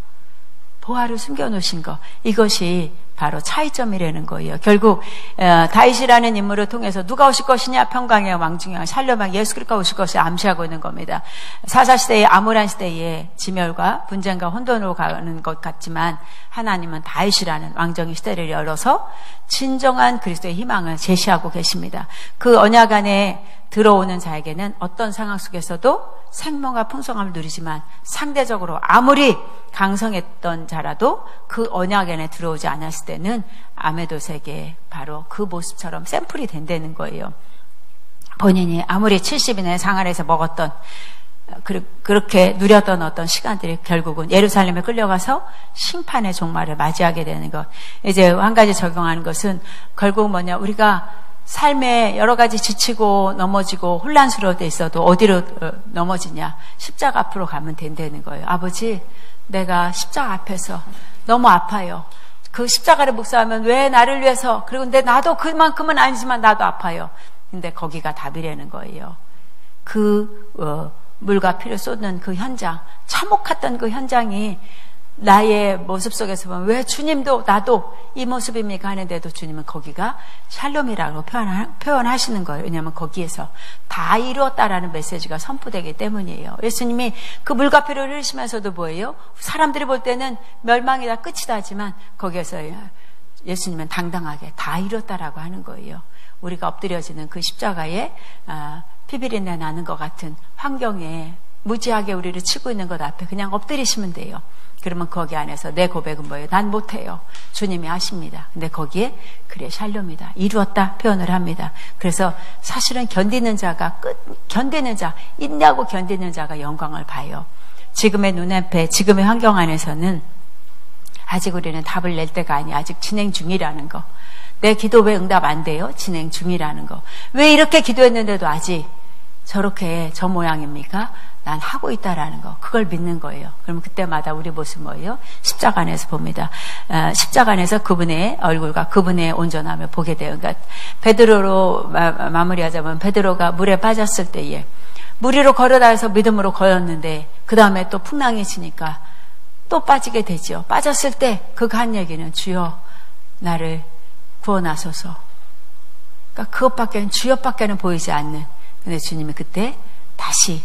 보화를 숨겨놓으신 것, 이것이 바로 차이점이라는 거예요. 결국 다윗이라는 인물을 통해서 누가 오실 것이냐? 평강의 왕 중의 왕, 샬롬 왕 예수 그리스도가 오실 것을 암시하고 있는 겁니다. 사사시대의 암울한 시대에 지멸과 분쟁과 혼돈으로 가는 것 같지만, 하나님은 다윗이라는 왕정의 시대를 열어서 진정한 그리스도의 희망을 제시하고 계십니다. 그 언약 안에 들어오는 자에게는 어떤 상황 속에서도 생명과 풍성함을 누리지만, 상대적으로 아무리 강성했던 자라도 그 언약 안에 들어오지 않았을 때는 아메도색의 바로 그 모습처럼 샘플이 된다는 거예요. 본인이 아무리 70인의 상하에서 먹었던, 그렇게 누렸던 어떤 시간들이 결국은 예루살렘에 끌려가서 심판의 종말을 맞이하게 되는 것. 이제 한 가지 적용하는 것은 결국 뭐냐, 우리가 삶에 여러 가지 지치고 넘어지고 혼란스러울 때 있어도 어디로 넘어지냐? 십자가 앞으로 가면 된다는 거예요. 아버지, 내가 십자가 앞에서 너무 아파요. 그 십자가를 묵상하면 왜 나를 위해서, 그리고 근데 나도 그만큼은 아니지만 나도 아파요. 근데 거기가 답이라는 거예요. 물과 피를 쏟는 그 현장, 참혹했던 그 현장이 나의 모습 속에서 보면 왜 주님도 나도 이 모습입니까 하는데도 주님은 거기가 샬롬이라고 표현하시는 거예요. 왜냐하면 거기에서 다 이루었다라는 메시지가 선포되기 때문이에요. 예수님이 그 물과 피를 흘리시면서도 뭐예요? 사람들이 볼 때는 멸망이다, 끝이다 하지만 거기에서 예수님은 당당하게 다 이뤘다라고 하는 거예요. 우리가 엎드려지는 그 십자가에 피비린내 나는 것 같은 환경에 무지하게 우리를 치고 있는 것 앞에 그냥 엎드리시면 돼요. 그러면 거기 안에서 내 고백은 뭐예요? 난 못해요. 주님이 하십니다. 근데 거기에 그래 샬롬이다, 이루었다 표현을 합니다. 그래서 사실은 견디는 자가 인내하고 견디는 자가 영광을 봐요. 지금의 눈앞에 지금의 환경 안에서는 아직 우리는 답을 낼 때가 아니야. 아직 진행 중이라는 거. 내 기도 왜 응답 안 돼요? 진행 중이라는 거. 왜 이렇게 기도했는데도 아직 저렇게 저 모양입니까? 난 하고 있다라는 거. 그걸 믿는 거예요. 그러면 그때마다 우리 모습 뭐예요? 십자가 안에서 봅니다. 십자가 안에서 그분의 얼굴과 그분의 온전함을 보게 돼요. 그러니까 베드로로 마무리하자면 베드로가 물에 빠졌을 때에 물 위로 걸어다해서 믿음으로 걸었는데 그 다음에 또 풍랑이 치니까 또 빠지게 되죠. 빠졌을 때 그가 한 얘기는 주여 나를 구원하소서. 그러니까 그것밖에는 주여밖에는 보이지 않는. 근데 주님이 그때 다시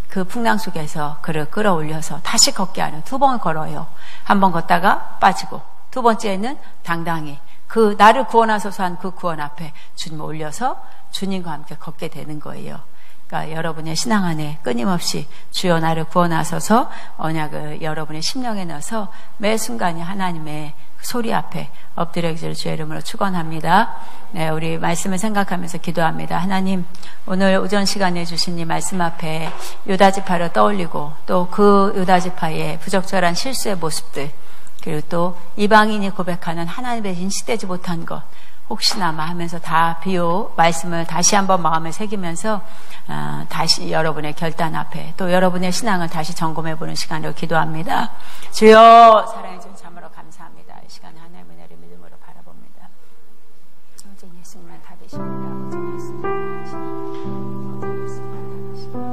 그 풍랑 속에서 그를 끌어올려서 다시 걷게 하는, 2번 걸어요. 한 번 걷다가 빠지고, 2번째는 당당히 그 나를 구원하소서 한 그 구원 앞에 주님을 올려서 주님과 함께 걷게 되는 거예요. 그러니까 여러분의 신앙 안에 끊임없이 주여 나를 구원하소서 언약을 여러분의 심령에 넣어서 매 순간이 하나님의 소리 앞에 엎드려 기도를 주의 이름으로 축원합니다. 네, 우리 말씀을 생각하면서 기도합니다. 하나님, 오늘 오전 시간에 주신 이 말씀 앞에 유다지파를 떠올리고 또 그 유다지파의 부적절한 실수의 모습들, 그리고 또 이방인이 고백하는 하나님의 인식되지 못한 것 혹시나마 하면서 다 비유 말씀을 다시 한번 마음에 새기면서 다시 여러분의 결단 앞에 또 여러분의 신앙을 다시 점검해보는 시간으로 기도합니다. 주여 사랑해주신 참으로 감사합니다. 이 시간에 하나님의 은혜를 믿음으로 바라봅니다. 오직 예수님만 답이십니다. 오직 예수님만 답이십니다. 오직 예수님만 답이십니다.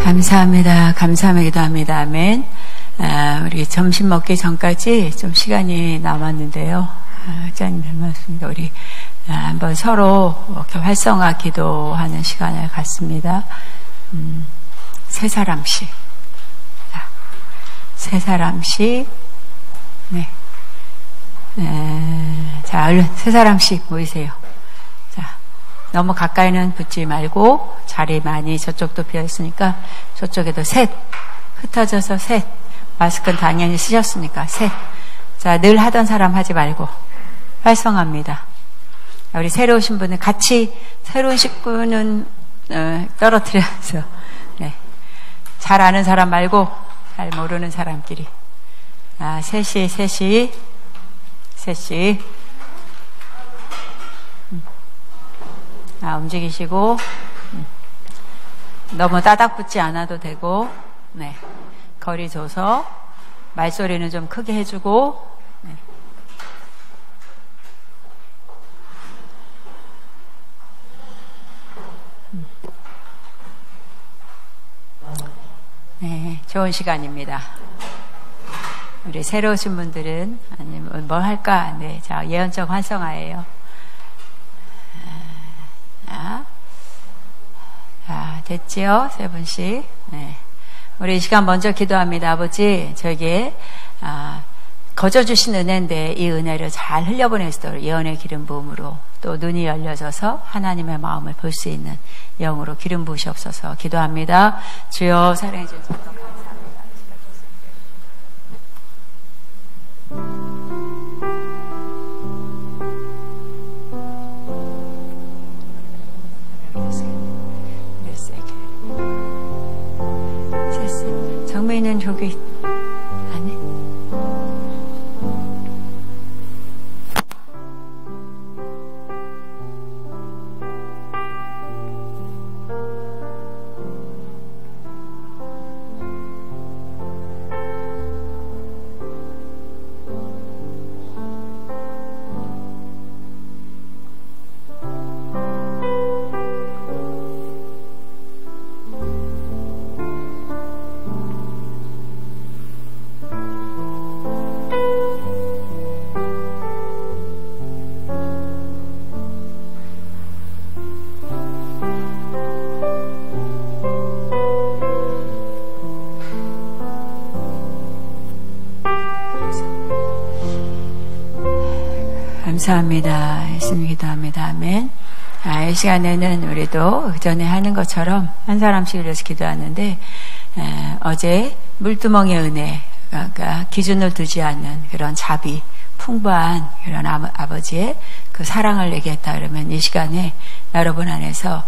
감사합니다. 감사하며 기도합니다. 아멘. 우리 점심 먹기 전까지 좀 시간이 남았는데요. 의자님 닮았습니다. 우리 한번 서로 이렇게 활성화 기도하는 시간을 갖습니다. 세 사람씩. 세 사람씩. 네. 자, 얼른 세 사람씩 모이세요. 자, 너무 가까이는 붙지 말고 자리 많이 저쪽도 비어있으니까 저쪽에도 셋. 흩어져서 셋. 마스크는 당연히 쓰셨으니까 셋. 자, 늘 하던 사람 하지 말고 활성화합니다. 우리 새로 오신 분은 같이 새로운 식구는 떨어뜨려서 네. 잘 아는 사람 말고 잘 모르는 사람끼리 셋이 움직이시고 너무 따닥 붙지 않아도 되고 네. 거리 줘서 말소리는 좀 크게 해주고 네. 네, 좋은 시간입니다. 우리 새로 오신 분들은 아니면 뭐 할까? 네, 자 예언적 활성화예요. 자, 됐지요? 세 분씩. 네. 우리 이 시간 먼저 기도합니다. 아버지, 저에게 거저 주신 은혜인데 이 은혜를 잘 흘려보낼 수 있도록 예언의 기름 부음으로 또 눈이 열려져서 하나님의 마음을 볼 수 있는 영으로 기름 부으시옵소서. 기도합니다. 주여 사랑해 주셔서 감사합니다. 정민이는 저기 안에 감사합니다. 예수님 기도합니다. 아멘. 이 시간에는 우리도 그전에 하는 것처럼 한 사람씩 위해서 기도하는데 어제 물두멍의 은혜, 그러니까 기준을 두지 않는 그런 자비, 풍부한 그런 아버지의 그 사랑을 얘기했다 그러면 이 시간에 여러분 안에서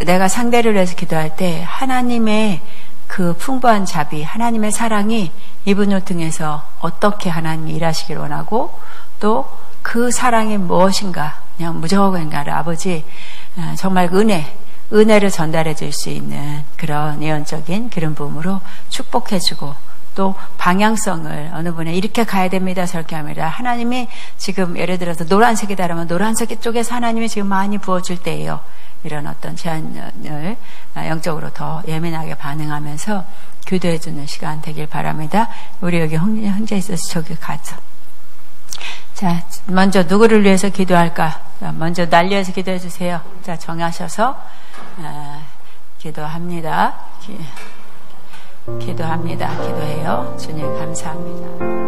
내가 상대를 위해서 기도할 때 하나님의 그 풍부한 자비, 하나님의 사랑이 이분을 통해서 어떻게 하나님이 일하시길 원하고 또 그 사랑이 무엇인가 그냥 무조건 아버지 정말 은혜를 전달해 줄 수 있는 그런 예언적인 그런 부음으로 축복해주고 또 방향성을 어느 분에 이렇게 가야 됩니다 저렇게 합니다. 하나님이 지금 예를 들어서 노란색이다라면 노란색 쪽에서 하나님이 지금 많이 부어줄 때예요. 이런 어떤 제안을 영적으로 더 예민하게 반응하면서 교도해주는 시간 되길 바랍니다. 우리 여기 혼자 있어서 저기 가죠. 자, 먼저 누구를 위해서 기도할까? 먼저 날 위해서 기도해 주세요. 자, 정하셔서 기도합니다. 기도해요. 주님 감사합니다.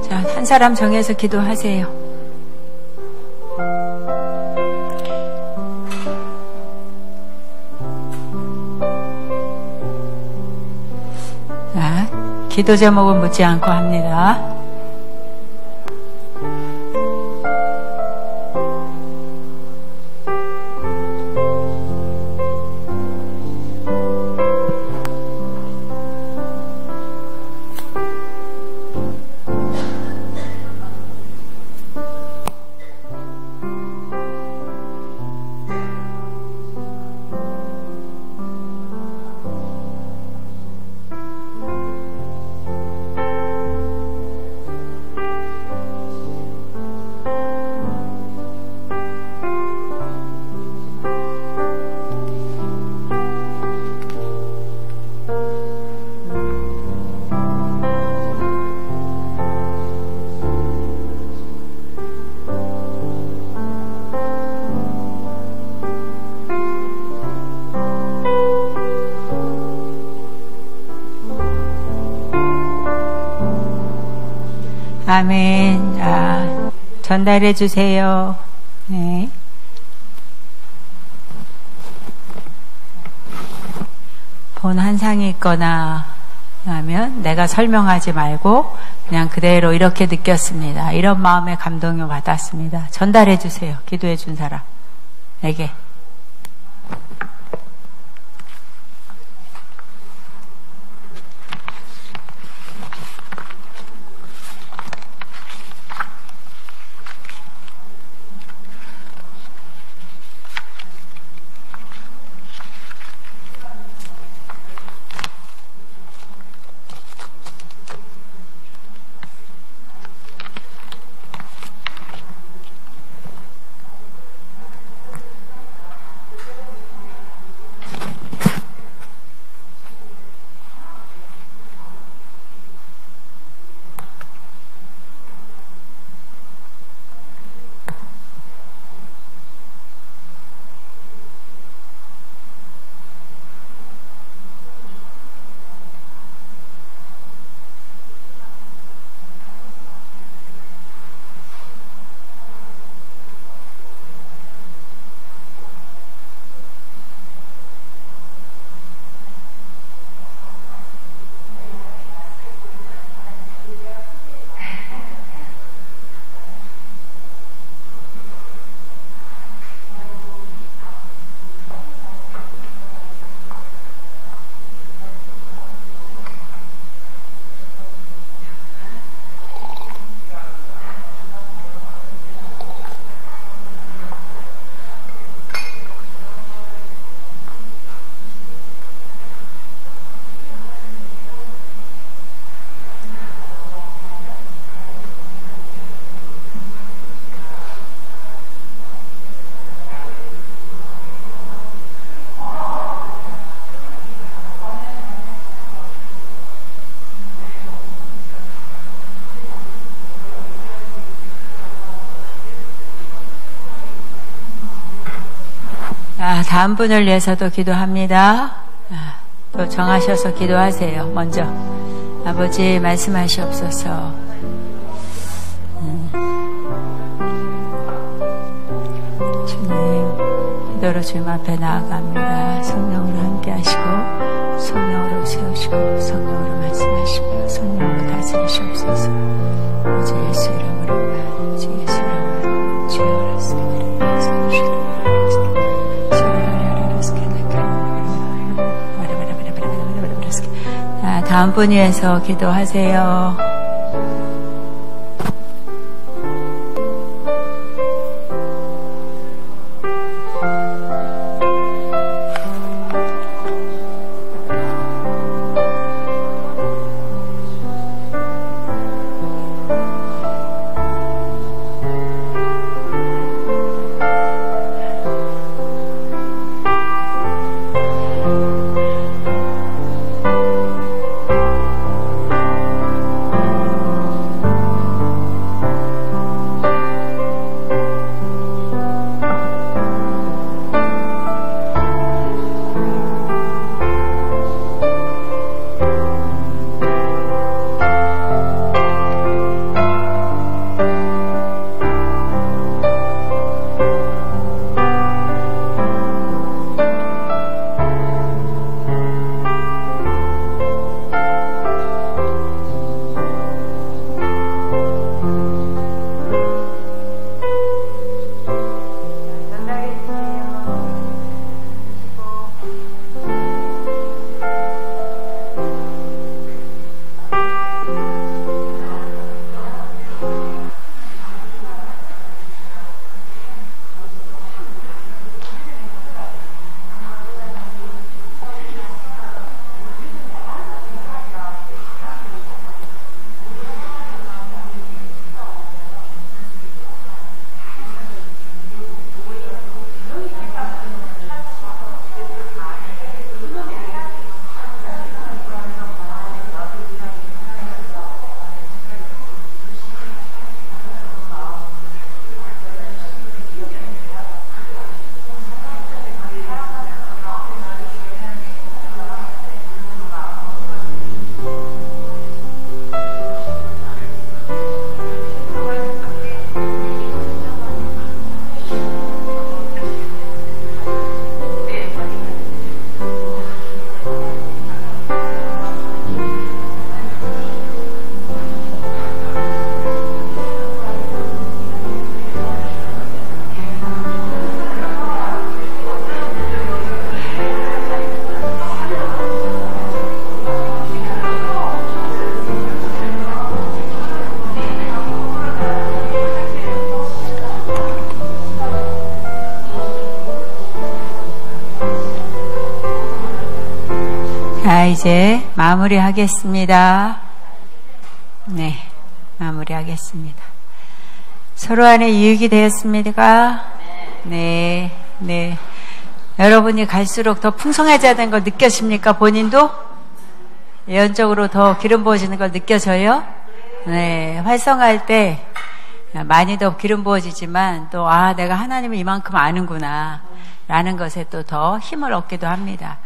자, 한 사람 정해서 기도하세요. 자, 기도 제목은 묻지 않고 합니다. 아멘. 자, 전달해 주세요. 네. 본 한 상이 있거나 하면 내가 설명하지 말고 그냥 그대로 이렇게 느꼈습니다. 이런 마음의 감동을 받았습니다. 전달해 주세요. 기도해 준 사람에게. 다음 분을 위해서도 기도합니다. 또 정하셔서 기도하세요. 먼저 아버지 말씀하시옵소서. 주님, 기도로 주님 앞에 나아갑니다. 성령으로 함께 하시고 성령으로 세우시고 성령으로 말씀하시고 성령으로 다스리시옵소서. 오직 예수 이름으로, 오직 예수 이름으로 주여 다음 분 위해서 기도하세요. 자, 이제 마무리하겠습니다. 네, 마무리하겠습니다. 서로 안에 유익이 되었습니까? 네, 네. 여러분이 갈수록 더 풍성해져야 되는 걸 느껴집니까? 본인도? 예언적으로 더 기름 부어지는 걸 느껴져요? 네, 활성화할 때 많이 더 기름 부어지지만 또 내가 하나님을 이만큼 아는구나 라는 것에 또 더 힘을 얻기도 합니다.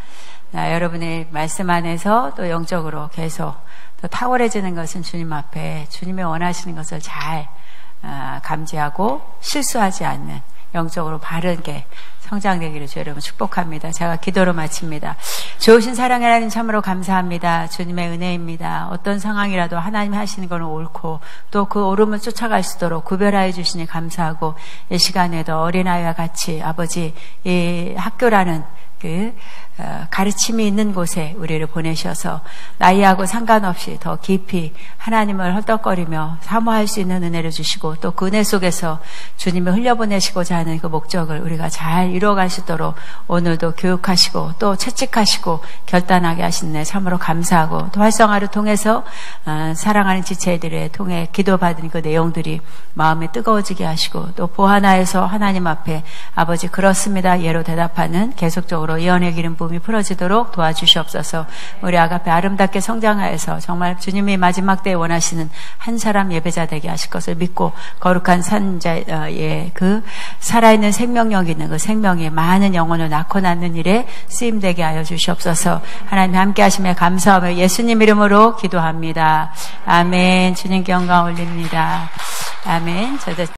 여러분의 말씀 안에서 또 영적으로 계속 더 탁월해지는 것은 주님 앞에 주님이 원하시는 것을 잘 감지하고 실수하지 않는 영적으로 바르게 성장되기를 주 여러분 축복합니다. 제가 기도로 마칩니다. 좋으신 사랑의 하나님 참으로 감사합니다. 주님의 은혜입니다. 어떤 상황이라도 하나님이 하시는 건 옳고 또 그 옳음을 쫓아갈 수 있도록 구별하여 주시니 감사하고 이 시간에도 어린아이와 같이 아버지 이 학교라는 그 가르침이 있는 곳에 우리를 보내셔서 나이하고 상관없이 더 깊이 하나님을 헐떡거리며 사모할 수 있는 은혜를 주시고 또 그 은혜 속에서 주님을 흘려보내시고자 하는 그 목적을 우리가 잘 이루어갈 수 있도록 오늘도 교육하시고 또 채찍하시고 결단하게 하신 은혜 참으로 감사하고 또 활성화를 통해서 사랑하는 지체들에 통해 기도받은 그 내용들이 마음에 뜨거워지게 하시고 또 보하나에서 하나님 앞에 아버지 그렇습니다 예로 대답하는 계속적으로 예언의 기름 부음이 풀어지도록 도와주시옵소서. 우리 아가페 아름답게 성장하여서 정말 주님이 마지막 때에 원하시는 한 사람 예배자 되게 하실 것을 믿고 거룩한 산자의 그 살아있는 생명력 있는 그 생명이 많은 영혼을 낳고 낳는 일에 쓰임되게 하여 주시옵소서. 하나님 함께 하심에 감사하며 예수님 이름으로 기도합니다. 아멘. 주님께 영광 올립니다. 아멘. 저도